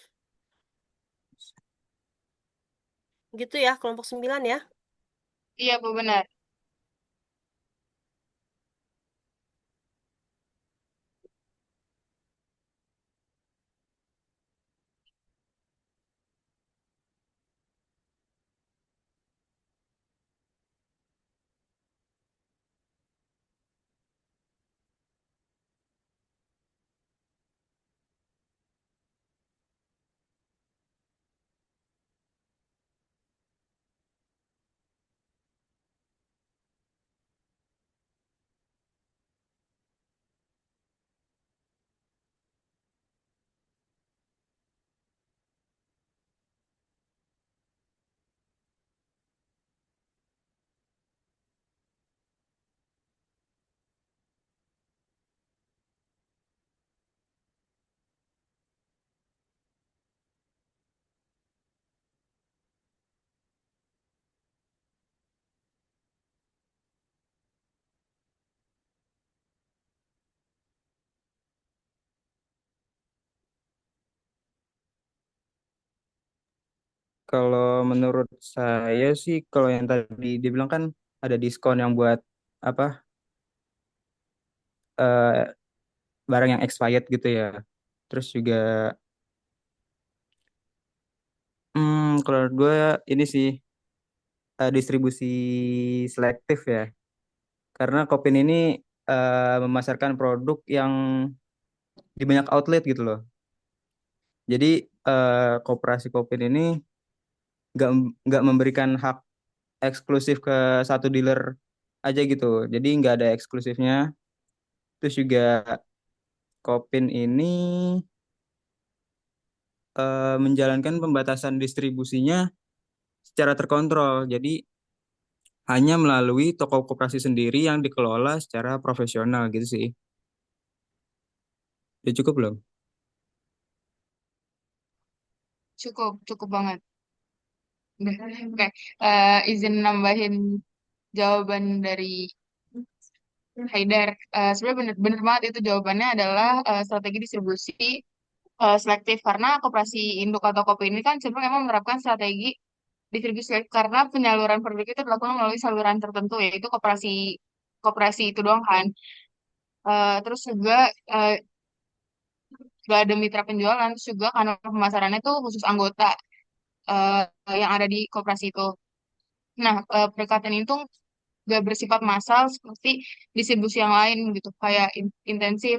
Gitu ya, kelompok 9 ya. Iya, Bu, benar. Kalau menurut saya sih, kalau yang tadi dibilang kan ada diskon yang buat apa eh, barang yang expired gitu ya. Terus juga, kalau menurut gue ini sih distribusi selektif ya. Karena Kopin ini memasarkan produk yang di banyak outlet gitu loh. Jadi koperasi Kopin ini nggak nggak memberikan hak eksklusif ke satu dealer aja gitu. Jadi nggak ada eksklusifnya. Terus juga Kopin ini menjalankan pembatasan distribusinya secara terkontrol. Jadi hanya melalui toko koperasi sendiri yang dikelola secara profesional gitu sih. Udah cukup belum? Cukup, cukup banget. Udah. Oke, izin nambahin jawaban dari Haidar. Sebenarnya bener banget itu jawabannya adalah strategi distribusi selektif karena koperasi induk atau kopi ini kan cenderung emang menerapkan strategi distribusi karena penyaluran produk itu dilakukan melalui saluran tertentu yaitu koperasi koperasi itu doang kan. Terus juga eh, gak ada mitra penjualan, terus juga kanal pemasarannya tuh khusus anggota eh, yang ada di koperasi itu. Nah, perikatan itu gak bersifat massal seperti distribusi yang lain gitu, kayak intensif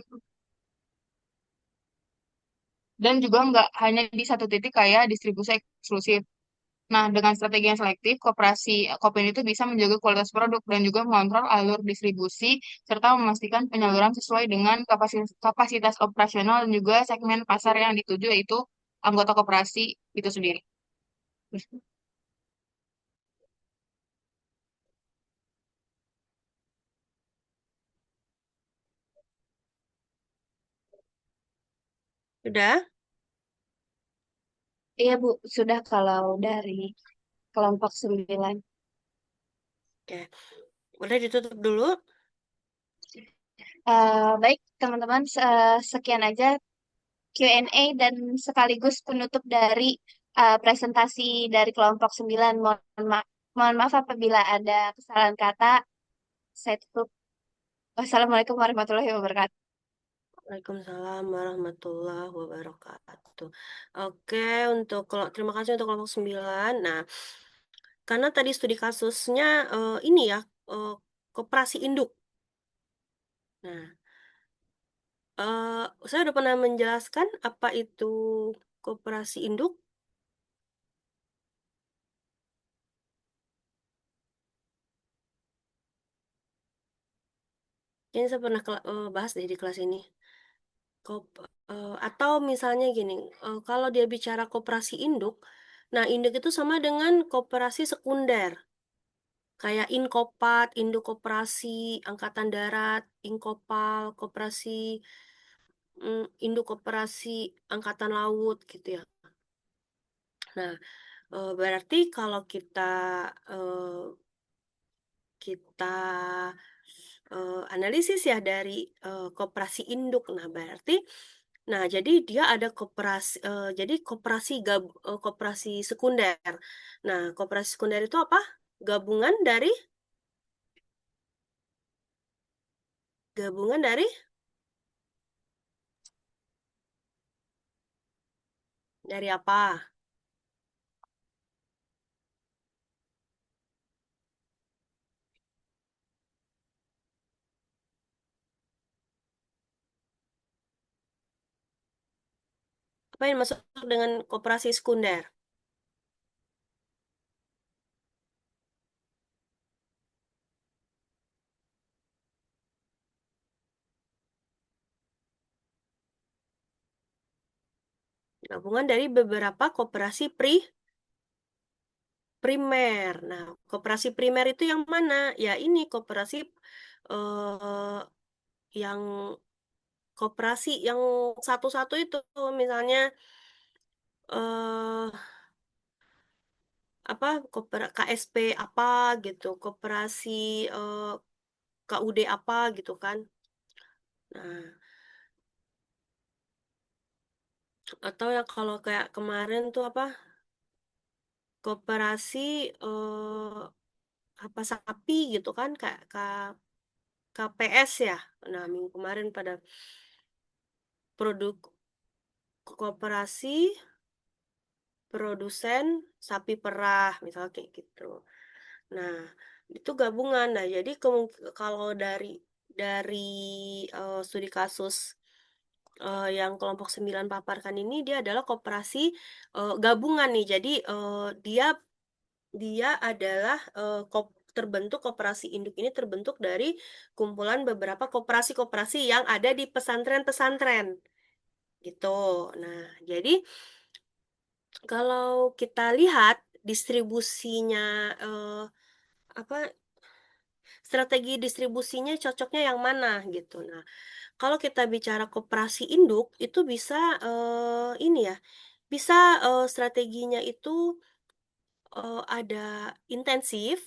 dan juga nggak hanya di satu titik kayak distribusi eksklusif. Nah, dengan strategi yang selektif, koperasi Kopin itu bisa menjaga kualitas produk dan juga mengontrol alur distribusi serta memastikan penyaluran sesuai dengan kapasitas operasional dan juga segmen pasar yang dituju yaitu anggota koperasi itu sendiri. Udah? Iya Bu, sudah kalau dari kelompok 9. Oke. Udah ditutup dulu. Baik teman-teman, sekian aja Q&A dan sekaligus penutup dari presentasi dari kelompok 9. Mohon maaf apabila ada kesalahan kata. Saya tutup. Wassalamualaikum warahmatullahi wabarakatuh. Waalaikumsalam warahmatullahi wabarakatuh. Oke, terima kasih untuk kelompok 9. Nah, karena tadi studi kasusnya ini ya, eh, koperasi induk. Nah, saya udah pernah menjelaskan apa itu koperasi induk. Ini saya pernah bahas deh di kelas ini. Atau misalnya gini, kalau dia bicara koperasi induk, nah induk itu sama dengan koperasi sekunder. Kayak Inkopat, Induk Koperasi, Angkatan Darat, Inkopal, Induk Koperasi Angkatan Laut gitu ya. Nah, berarti kalau eh, kita analisis ya dari koperasi induk, nah berarti, nah jadi dia ada jadi koperasi sekunder. Nah, koperasi sekunder itu apa? Gabungan dari gabungan dari apa? Apa yang masuk dengan koperasi sekunder? Gabungan dari beberapa koperasi primer. Nah, koperasi primer itu yang mana? Ya ini eh, yang koperasi yang satu-satu itu, misalnya eh apa KSP apa gitu, koperasi eh, KUD apa gitu kan. Nah, atau ya kalau kayak kemarin tuh apa? Koperasi apa sapi gitu kan, kayak KPS ya. Nah, minggu kemarin pada produk koperasi produsen sapi perah, misalnya kayak gitu. Nah, itu gabungan. Nah, jadi kalau dari studi kasus yang kelompok 9 paparkan ini, dia adalah koperasi gabungan nih. Jadi dia dia adalah terbentuk koperasi induk ini terbentuk dari kumpulan beberapa koperasi-koperasi yang ada di pesantren-pesantren gitu. Nah, jadi kalau kita lihat distribusinya apa strategi distribusinya cocoknya yang mana gitu. Nah, kalau kita bicara koperasi induk itu bisa ini ya, bisa strateginya itu ada intensif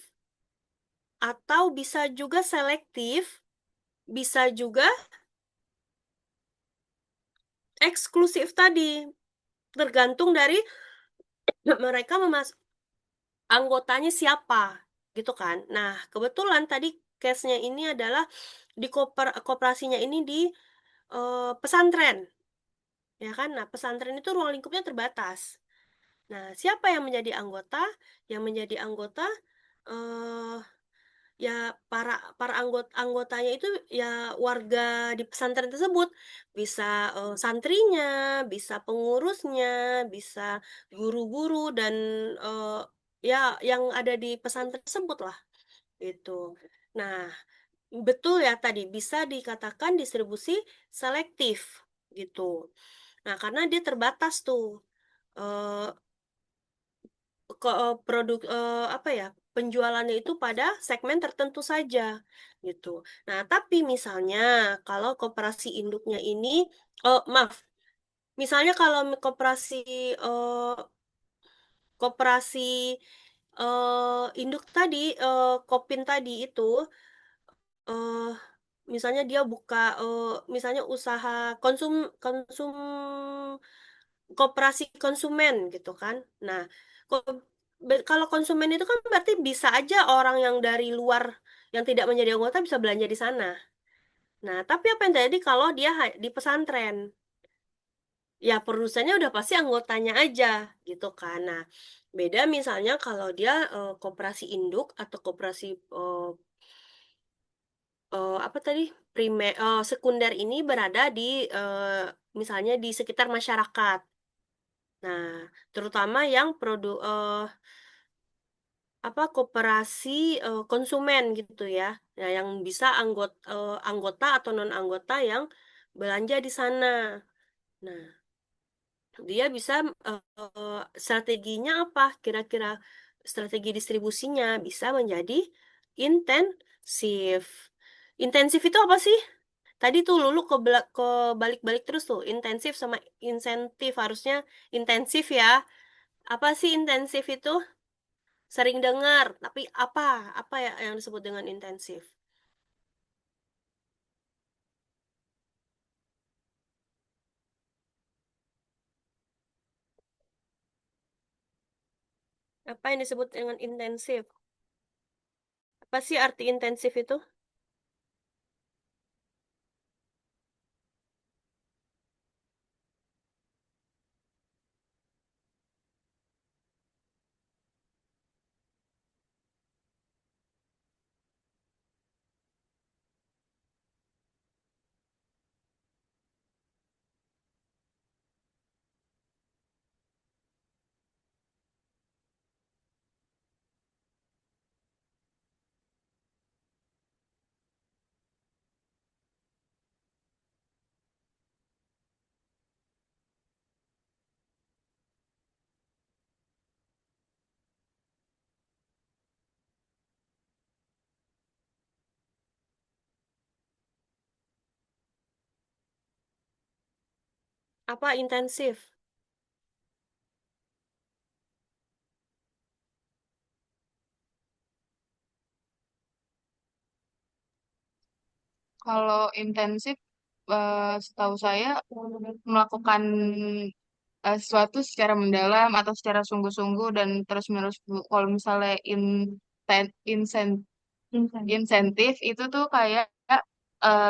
atau bisa juga selektif, bisa juga eksklusif tadi, tergantung dari mereka anggotanya siapa, gitu kan. Nah, kebetulan tadi case-nya ini adalah di koperasinya ini di pesantren, ya kan? Nah, pesantren itu ruang lingkupnya terbatas. Nah, siapa yang menjadi anggota? Yang menjadi anggota eh ya para anggotanya itu ya warga di pesantren tersebut, bisa santrinya, bisa pengurusnya, bisa guru-guru dan eh, ya yang ada di pesantren tersebut lah gitu. Nah, betul ya tadi bisa dikatakan distribusi selektif gitu. Nah, karena dia terbatas tuh eh, produk apa ya, penjualannya itu pada segmen tertentu saja gitu. Nah, tapi misalnya kalau koperasi induknya ini, oh maaf, misalnya kalau eh, koperasi induk tadi, Kopin tadi itu, eh misalnya dia buka misalnya usaha konsum konsum koperasi konsumen gitu kan. Nah, ko- kalau konsumen itu kan berarti bisa aja orang yang dari luar yang tidak menjadi anggota bisa belanja di sana. Nah, tapi apa yang terjadi kalau dia di pesantren? Ya, produsennya udah pasti anggotanya aja gitu kan. Nah, beda misalnya kalau dia koperasi induk atau koperasi apa tadi, sekunder ini berada di misalnya di sekitar masyarakat. Nah, terutama yang produk apa koperasi konsumen gitu ya. Nah, yang bisa anggota atau non anggota yang belanja di sana. Nah, dia bisa strateginya apa? Kira-kira strategi distribusinya bisa menjadi intensif. Intensif itu apa sih? Tadi tuh Lulu ke balik-balik terus tuh, intensif sama insentif harusnya intensif ya. Apa sih intensif itu? Sering dengar, tapi apa ya yang disebut dengan intensif? Apa yang disebut dengan intensif? Apa sih arti intensif itu? Apa intensif? Kalau intensif, setahu saya melakukan sesuatu secara mendalam atau secara sungguh-sungguh dan terus-menerus. Kalau misalnya insentif itu tuh kayak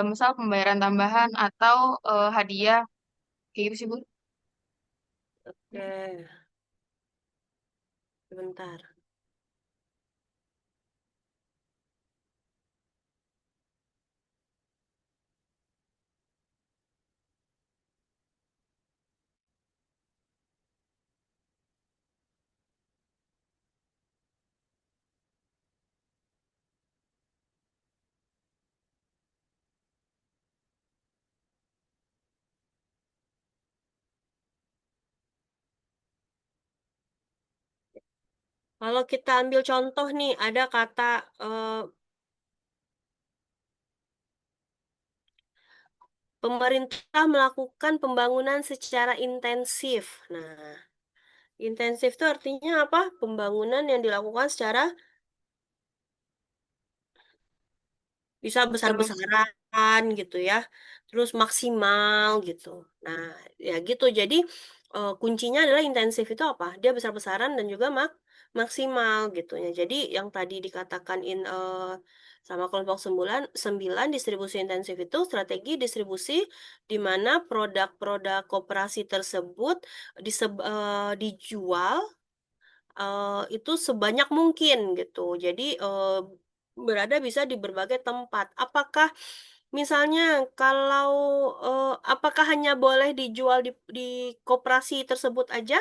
misal pembayaran tambahan atau hadiah kayak gitu sih Bu. Oke, sebentar. Kalau kita ambil contoh nih, ada kata eh, pemerintah melakukan pembangunan secara intensif. Nah, intensif itu artinya apa? Pembangunan yang dilakukan secara bisa Terus besar-besaran gitu ya, terus maksimal gitu. Nah, ya gitu. Jadi kuncinya adalah intensif itu apa? Dia besar-besaran dan juga maksimal gitu ya. Jadi yang tadi dikatakan sama kelompok 9 distribusi intensif itu strategi distribusi di mana produk-produk koperasi tersebut dijual itu sebanyak mungkin gitu. Jadi berada bisa di berbagai tempat. Misalnya kalau apakah hanya boleh dijual di koperasi tersebut aja?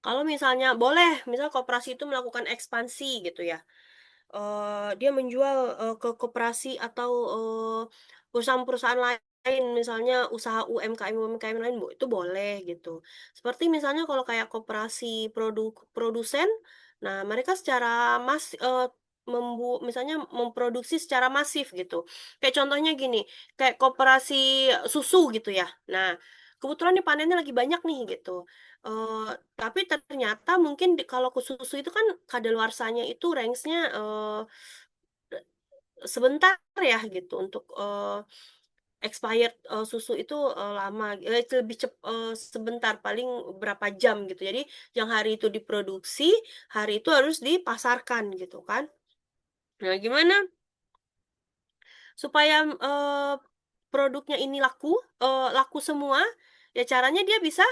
Kalau misalnya boleh, misal koperasi itu melakukan ekspansi gitu ya. Dia menjual ke koperasi atau perusahaan-perusahaan lain, misalnya usaha UMKM lain, Bu, itu boleh gitu. Seperti misalnya kalau kayak koperasi produsen, nah mereka secara misalnya memproduksi secara masif gitu. Kayak contohnya gini, kayak koperasi susu gitu ya. Nah, kebetulan nih panennya lagi banyak nih gitu. Eh, tapi ternyata mungkin kalau ke susu itu kan kadaluarsanya itu range-nya sebentar ya gitu untuk expired susu itu lama sebentar paling berapa jam gitu. Jadi yang hari itu diproduksi, hari itu harus dipasarkan gitu kan. Nah, gimana supaya produknya ini laku semua? Ya caranya dia bisa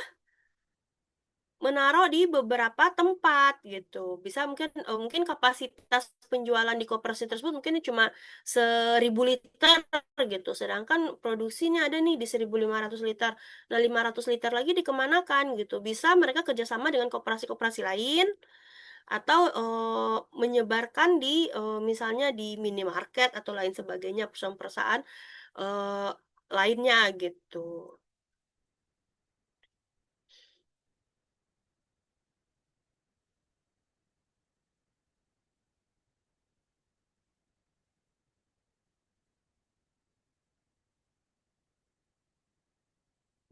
menaruh di beberapa tempat gitu. Bisa mungkin kapasitas penjualan di koperasi tersebut mungkin cuma 1.000 liter gitu. Sedangkan produksinya ada nih di 1.500 liter. Nah, 500 liter lagi dikemanakan gitu. Bisa mereka kerjasama dengan koperasi-koperasi lain atau menyebarkan di misalnya di minimarket atau lain sebagainya perusahaan-perusahaan eh, lainnya gitu.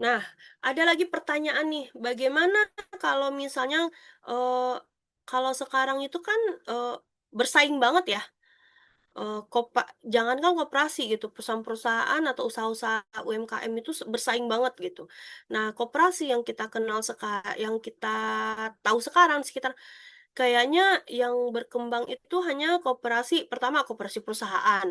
Nah, ada lagi pertanyaan nih, bagaimana kalau misalnya eh, kalau sekarang itu kan eh, bersaing banget ya, jangankan koperasi gitu, perusahaan-perusahaan atau usaha-usaha UMKM itu bersaing banget gitu. Nah, koperasi yang kita kenal yang kita tahu sekarang sekitar kayaknya yang berkembang itu hanya koperasi, pertama koperasi perusahaan.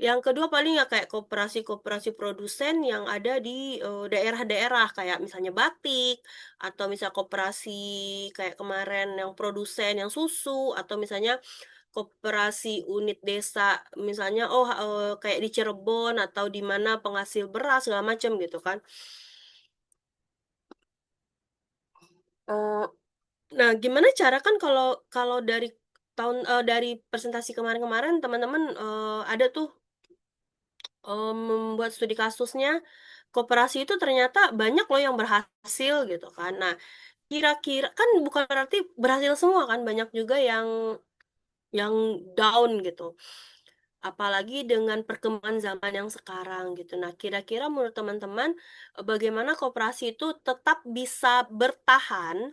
Yang kedua paling ya kayak koperasi-koperasi produsen yang ada di daerah-daerah kayak misalnya batik atau misal koperasi kayak kemarin yang produsen yang susu atau misalnya koperasi unit desa misalnya kayak di Cirebon atau di mana penghasil beras segala macam gitu kan. Eh, nah, gimana cara kan kalau kalau dari presentasi kemarin-kemarin teman-teman ada tuh membuat studi kasusnya koperasi itu ternyata banyak loh yang berhasil gitu kan. Nah, kira-kira kan bukan berarti berhasil semua kan, banyak juga yang down gitu. Apalagi dengan perkembangan zaman yang sekarang gitu. Nah, kira-kira menurut teman-teman bagaimana koperasi itu tetap bisa bertahan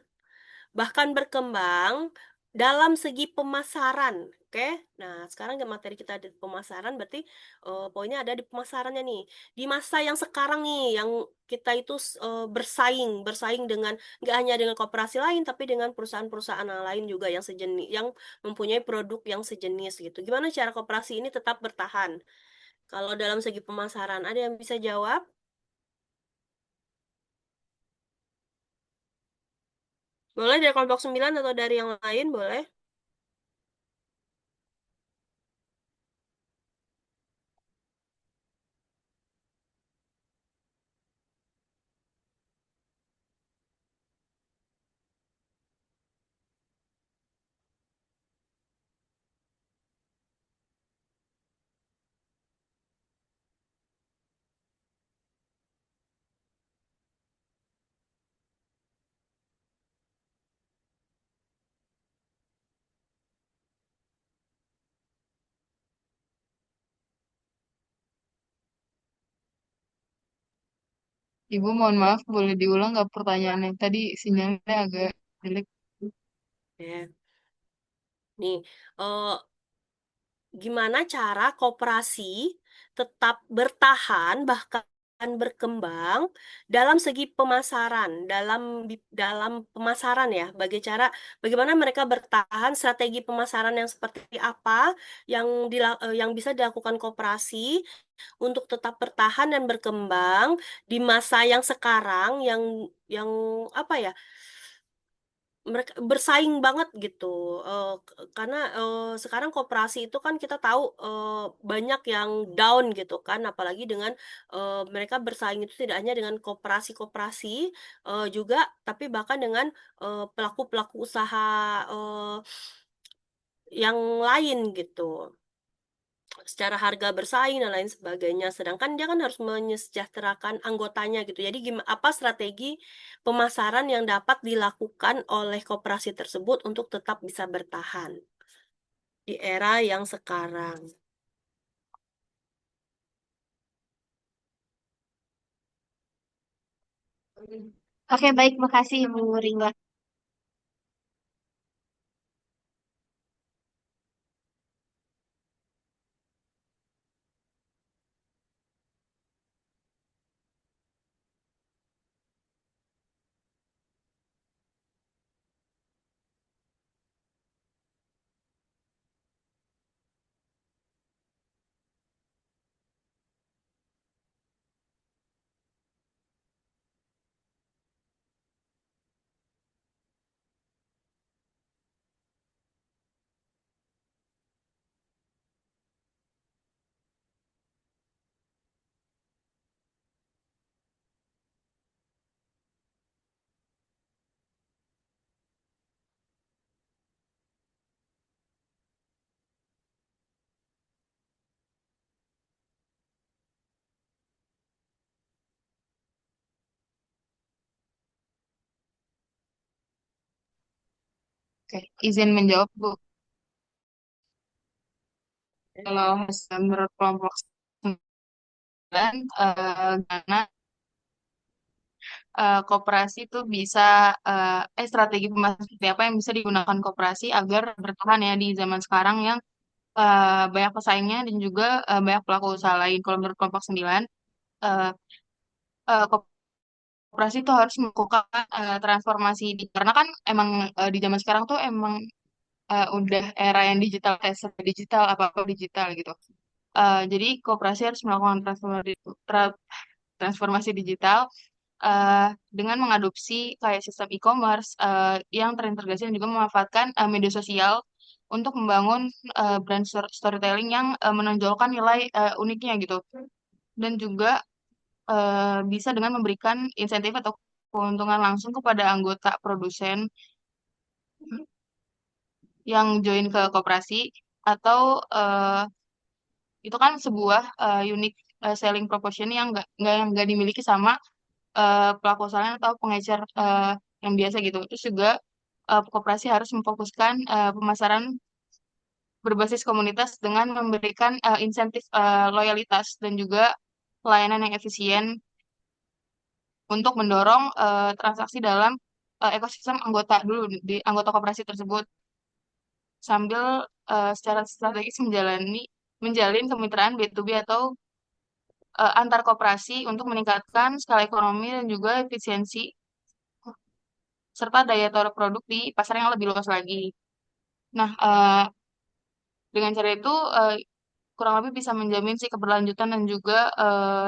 bahkan berkembang dalam segi pemasaran. Oke, nah sekarang materi kita ada di pemasaran, berarti poinnya ada di pemasarannya nih. Di masa yang sekarang nih, yang kita itu bersaing dengan nggak hanya dengan koperasi lain, tapi dengan perusahaan-perusahaan yang lain juga yang sejenis, yang mempunyai produk yang sejenis gitu. Gimana cara koperasi ini tetap bertahan? Kalau dalam segi pemasaran, ada yang bisa jawab? Boleh dari kelompok 9 atau dari yang lain, boleh. Ibu mohon maaf, boleh diulang nggak pertanyaannya? Tadi sinyalnya agak jelek. Ya. Nih, eh, gimana cara koperasi tetap bertahan bahkan berkembang dalam segi pemasaran, dalam pemasaran ya, bagaimana mereka bertahan, strategi pemasaran yang seperti apa yang bisa dilakukan koperasi untuk tetap bertahan dan berkembang di masa yang sekarang yang apa ya, mereka bersaing banget gitu. Karena sekarang koperasi itu kan kita tahu banyak yang down gitu kan, apalagi dengan mereka bersaing itu tidak hanya dengan koperasi-koperasi juga, tapi bahkan dengan pelaku-pelaku usaha eh, yang lain gitu, secara harga bersaing dan lain sebagainya. Sedangkan dia kan harus menyejahterakan anggotanya gitu. Jadi apa strategi pemasaran yang dapat dilakukan oleh koperasi tersebut untuk tetap bisa bertahan di era yang sekarang. Oke, baik, makasih Ibu Ringga. Oke, izin menjawab, Bu. Kalau hasil menurut kelompok 9, karena koperasi itu bisa, strategi pemasaran seperti apa yang bisa digunakan koperasi agar bertahan ya di zaman sekarang yang banyak pesaingnya dan juga banyak pelaku usaha lain. Kalau menurut kelompok 9, eh, koperasi itu harus melakukan transformasi karena kan emang di zaman sekarang tuh emang udah era yang digital, serba digital, apa-apa digital gitu. Jadi koperasi harus melakukan transformasi digital eh, dengan mengadopsi kayak sistem e-commerce yang terintegrasi dan juga memanfaatkan media sosial untuk membangun brand storytelling yang menonjolkan nilai uniknya gitu. Dan juga bisa dengan memberikan insentif atau keuntungan langsung kepada anggota produsen yang join ke koperasi atau itu kan sebuah unique selling proposition yang nggak dimiliki sama pelaku usaha atau pengecer yang biasa gitu. Terus juga koperasi harus memfokuskan pemasaran berbasis komunitas dengan memberikan insentif loyalitas dan juga pelayanan yang efisien untuk mendorong transaksi dalam ekosistem anggota dulu di anggota koperasi tersebut sambil secara strategis menjalin kemitraan B2B atau antar koperasi untuk meningkatkan skala ekonomi dan juga efisiensi serta daya tarik produk di pasar yang lebih luas lagi. Nah, dengan cara itu kurang lebih bisa menjamin si keberlanjutan dan juga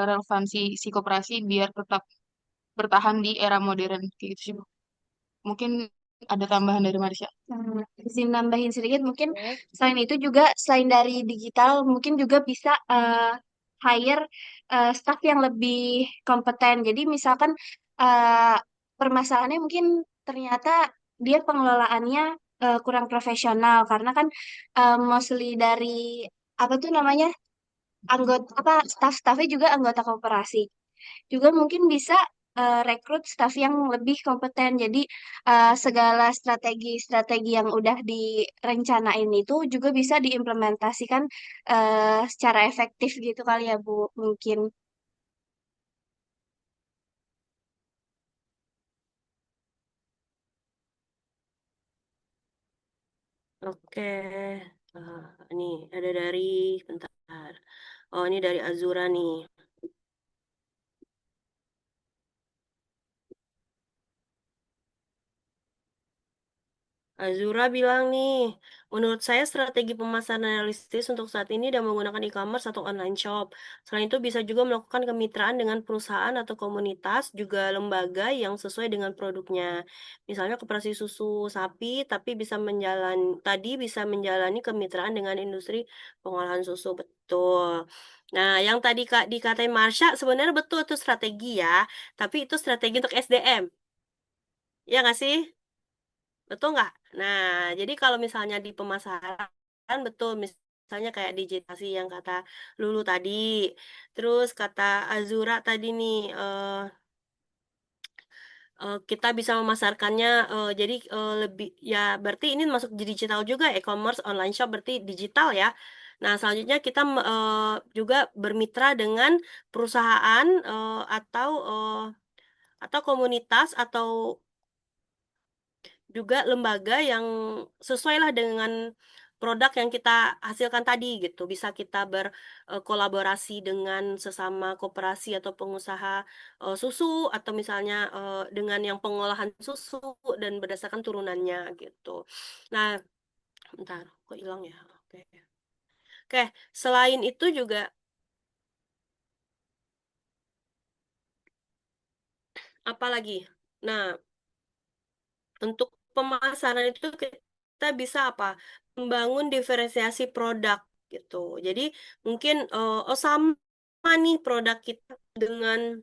relevansi si koperasi biar tetap bertahan di era modern kayak gitu sih, Bu. Mungkin ada tambahan dari Marsha. Izin nambahin sedikit, mungkin selain itu juga, selain dari digital, mungkin juga bisa hire staff yang lebih kompeten. Jadi misalkan eh, permasalahannya mungkin ternyata dia pengelolaannya kurang profesional, karena kan mostly dari apa tuh namanya, anggota apa, staff-staffnya juga anggota koperasi. Juga mungkin bisa rekrut staff yang lebih kompeten. Jadi segala strategi-strategi yang udah direncanain itu juga bisa diimplementasikan secara efektif gitu kali ya Bu, mungkin. Oke. Ini ada dari, bentar. Oh, ini dari Azura nih. Azura bilang nih, menurut saya strategi pemasaran realistis untuk saat ini dan menggunakan e-commerce atau online shop. Selain itu bisa juga melakukan kemitraan dengan perusahaan atau komunitas, juga lembaga yang sesuai dengan produknya. Misalnya koperasi susu sapi, tapi bisa menjalani kemitraan dengan industri pengolahan susu, betul. Nah, yang tadi Kak dikatain Marsha sebenarnya betul itu strategi ya, tapi itu strategi untuk SDM. Ya nggak sih? Betul nggak? Nah, jadi kalau misalnya di pemasaran, betul. Misalnya kayak digitasi yang kata Lulu tadi. Terus kata Azura tadi nih, kita bisa memasarkannya, jadi lebih, ya berarti ini masuk di digital juga, e-commerce, online shop berarti digital ya. Nah, selanjutnya kita juga bermitra dengan perusahaan atau komunitas atau juga lembaga yang sesuai lah dengan produk yang kita hasilkan tadi gitu. Bisa kita berkolaborasi dengan sesama koperasi atau pengusaha susu atau misalnya dengan yang pengolahan susu dan berdasarkan turunannya gitu. Nah, bentar, kok hilang ya? Oke. Oke, selain itu juga apa lagi? Nah, untuk pemasaran itu kita bisa apa? Membangun diferensiasi produk gitu. Jadi mungkin oh sama nih produk kita dengan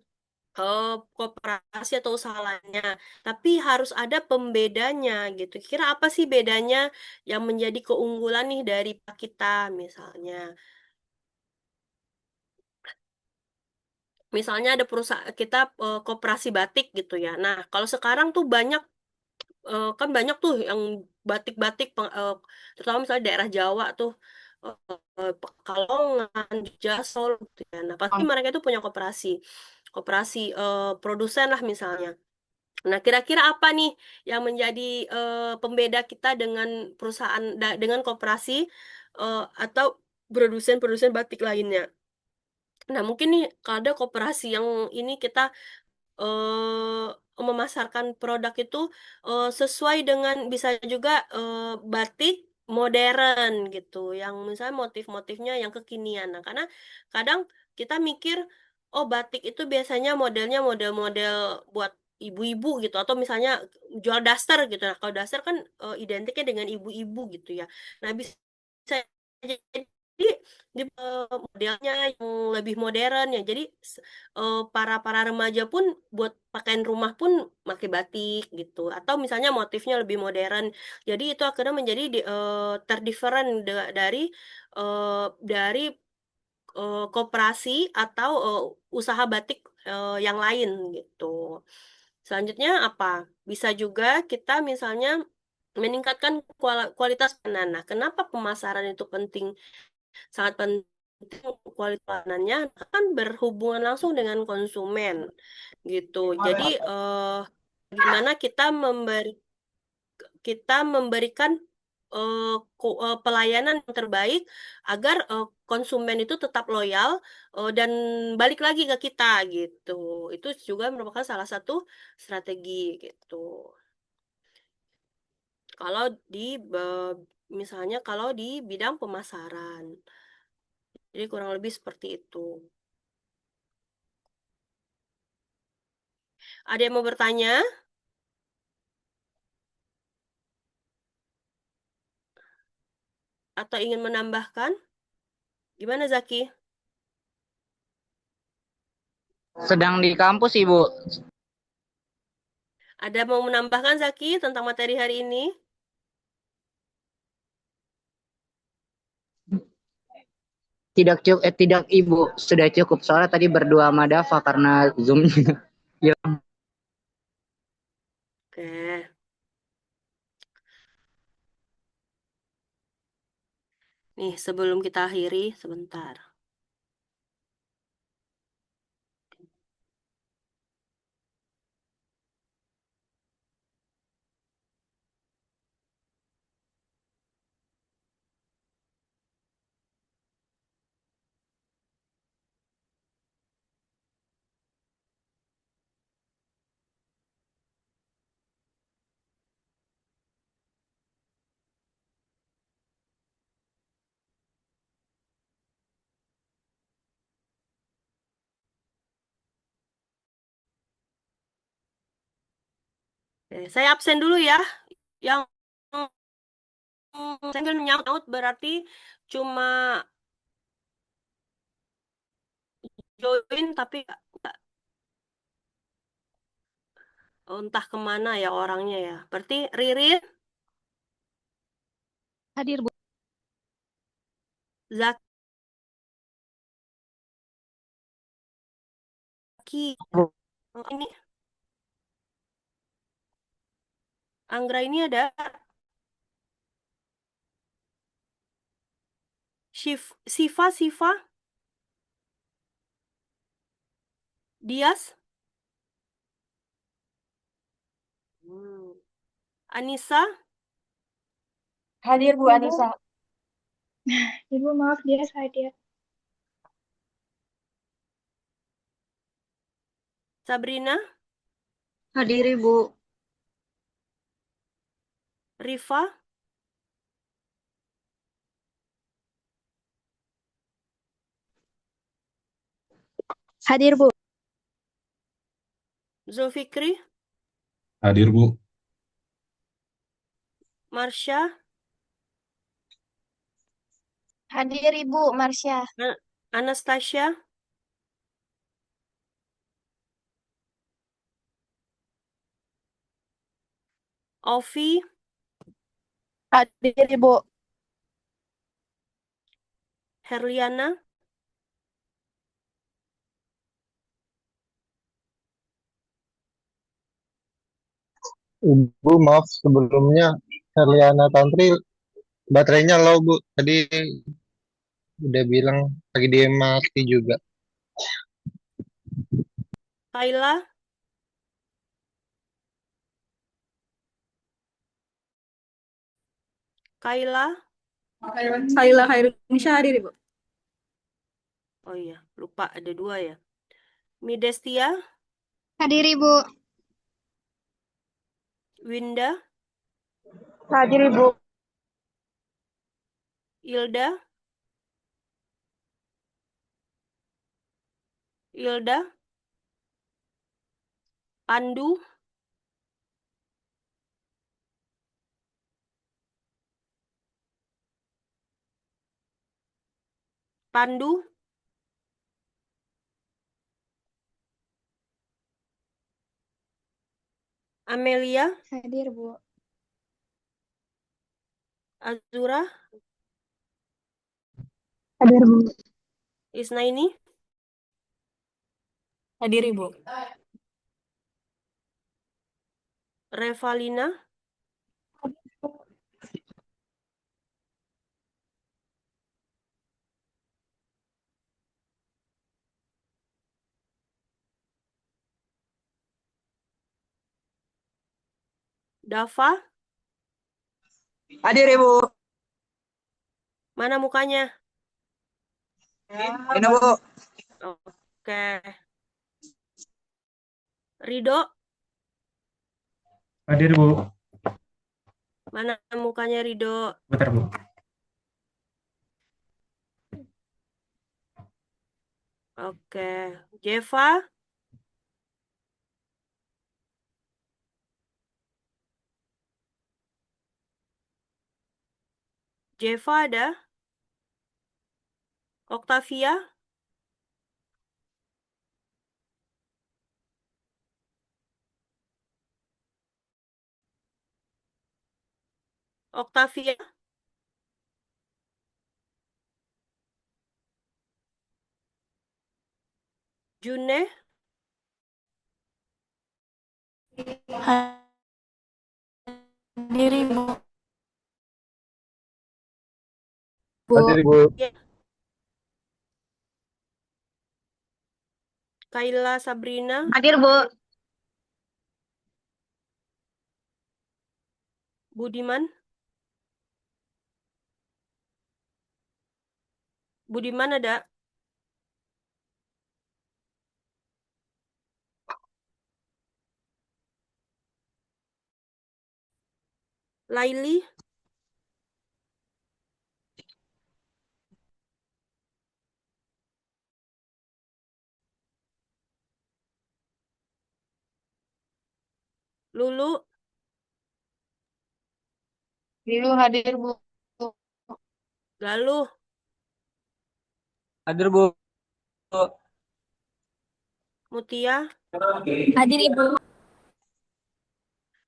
koperasi atau usaha lainnya, tapi harus ada pembedanya gitu. Kira apa sih bedanya yang menjadi keunggulan nih dari kita misalnya? Misalnya ada perusahaan kita koperasi batik gitu ya. Nah, kalau sekarang tuh banyak kan banyak tuh yang batik-batik terutama misalnya daerah Jawa tuh Pekalongan, Jasol gitu ya. Nah, pasti mereka itu punya koperasi. Koperasi produsen lah misalnya. Nah, kira-kira apa nih yang menjadi pembeda kita dengan dengan koperasi atau produsen-produsen batik lainnya? Nah, mungkin nih kalau ada koperasi yang ini kita memasarkan produk itu sesuai dengan bisa juga batik modern gitu, yang misalnya motif-motifnya yang kekinian. Nah, karena kadang kita mikir, oh batik itu biasanya modelnya model-model buat ibu-ibu gitu, atau misalnya jual daster gitu. Nah, kalau daster kan identiknya dengan ibu-ibu gitu ya. Nah, bisa jadi modelnya yang lebih modern ya. Jadi para para remaja pun buat pakaian rumah pun pakai batik gitu, atau misalnya motifnya lebih modern. Jadi itu akhirnya menjadi terdiferen dari koperasi atau usaha batik yang lain gitu. Selanjutnya apa? Bisa juga kita misalnya meningkatkan kualitas penanan. Nah, kenapa pemasaran itu penting? Sangat penting, kualitas makanannya kan berhubungan langsung dengan konsumen gitu. Jadi gimana kita memberikan pelayanan yang terbaik agar konsumen itu tetap loyal dan balik lagi ke kita gitu. Itu juga merupakan salah satu strategi gitu. Kalau misalnya kalau di bidang pemasaran. Jadi kurang lebih seperti itu. Ada yang mau bertanya atau ingin menambahkan? Gimana Zaki? Sedang di kampus, Ibu. Ada mau menambahkan Zaki tentang materi hari ini? Tidak, Ibu. Sudah cukup. Soalnya tadi berdua sama Dava karena Zoom. Ya. Oke. Nih, sebelum kita akhiri, sebentar. Saya absen dulu ya. Yang sambil menyaut berarti cuma join tapi entah kemana ya orangnya ya. Berarti Ririn, Hadir, Bu. Zaki, oh, ini Anggra ini ada. Siva, Dias, Anissa, Hadir Bu Anissa. Ibu maaf dia hadir. Sabrina, Hadir Ibu. Rifa, Hadir Bu. Zulfikri, Hadir, Bu. Marsha, Hadir Ibu Marsha. Anastasia, Ovi, Hadir Ibu. Herliana, Ibu maaf sebelumnya Herliana Tantri baterainya low Bu. Tadi udah bilang lagi di MRT juga. Kayla, Kayla, Kayla Khairunisha hadir Ibu. oh iya lupa ada 2 ya. Midestia, Hadir Ibu. Winda, Hadir Ibu. Ilda, Pandu, Amelia, Hadir Bu. Azura, Hadir Bu. Isnaini, Hadir Ibu. Revalina, Dava, Hadir Ibu. mana mukanya? Ini Bu. Oke. Rido, Hadir, Bu. mana mukanya Rido? Bentar, Bu. Oke. Jeva, ada? Octavia, June, Hadir Ibu. Hadir Ibu. ya. Kayla Sabrina, Hadir Bu. Budiman, ada? Laili, Lulu, Ibu hadir, Bu. Galuh, Hadir, Bu. Mutia. Hadir Ibu.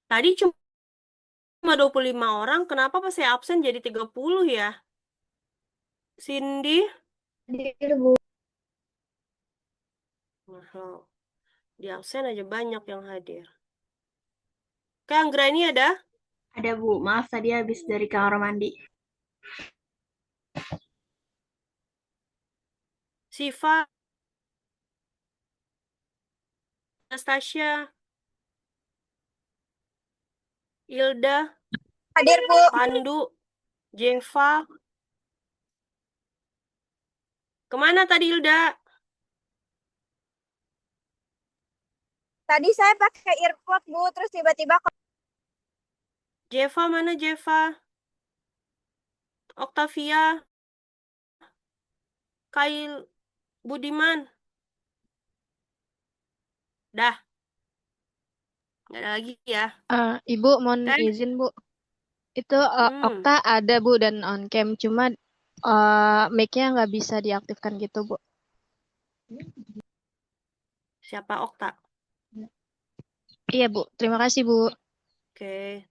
Tadi cuma 25 orang, kenapa pas saya absen jadi 30 ya? Cindy? Hadir, Bu. Mahal. Di absen aja banyak yang hadir. Oke, Anggra ini ada? Ada Bu, maaf tadi habis dari kamar mandi. Siva, Anastasia, Ilda, Hadir Bu. Pandu, Jeva. Kemana tadi Ilda? Tadi saya pakai earpod Bu, terus tiba-tiba Jeva mana Jeva? Octavia, Kail, Budiman. Dah, nggak ada lagi ya. Ibu mohon Oke. izin Bu. Itu Hmm, Okta ada Bu dan on cam, cuma mic-nya nggak bisa diaktifkan gitu Bu. siapa Okta? Iya Bu, terima kasih Bu. Oke.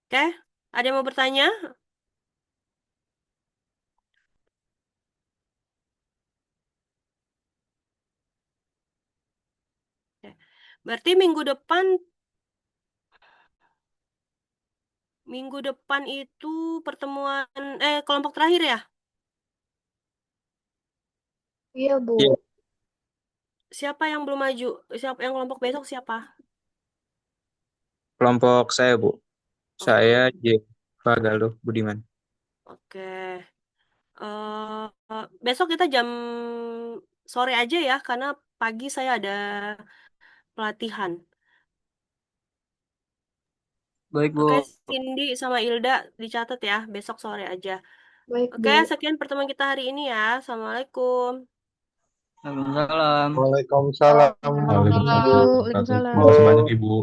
Oke, ada yang mau bertanya? Oke. Berarti minggu depan itu pertemuan kelompok terakhir ya? Iya Bu. Iya. Siapa yang belum maju? Siapa yang kelompok besok siapa? Kelompok saya, Bu. Saya Oh, Jeva Galuh Budiman. oke. Besok kita jam sore aja ya, karena pagi saya ada pelatihan. Baik, Bu. Oke, Cindy sama Ilda dicatat ya, besok sore aja. Baik Oke, Bu. sekian pertemuan kita hari ini ya. Assalamualaikum. Waalaikumsalam. Waalaikumsalam. Waalaikumsalam Bu, warahmatullahi wabarakatuh. Waalaikumsalam. Terima kasih banyak Ibu.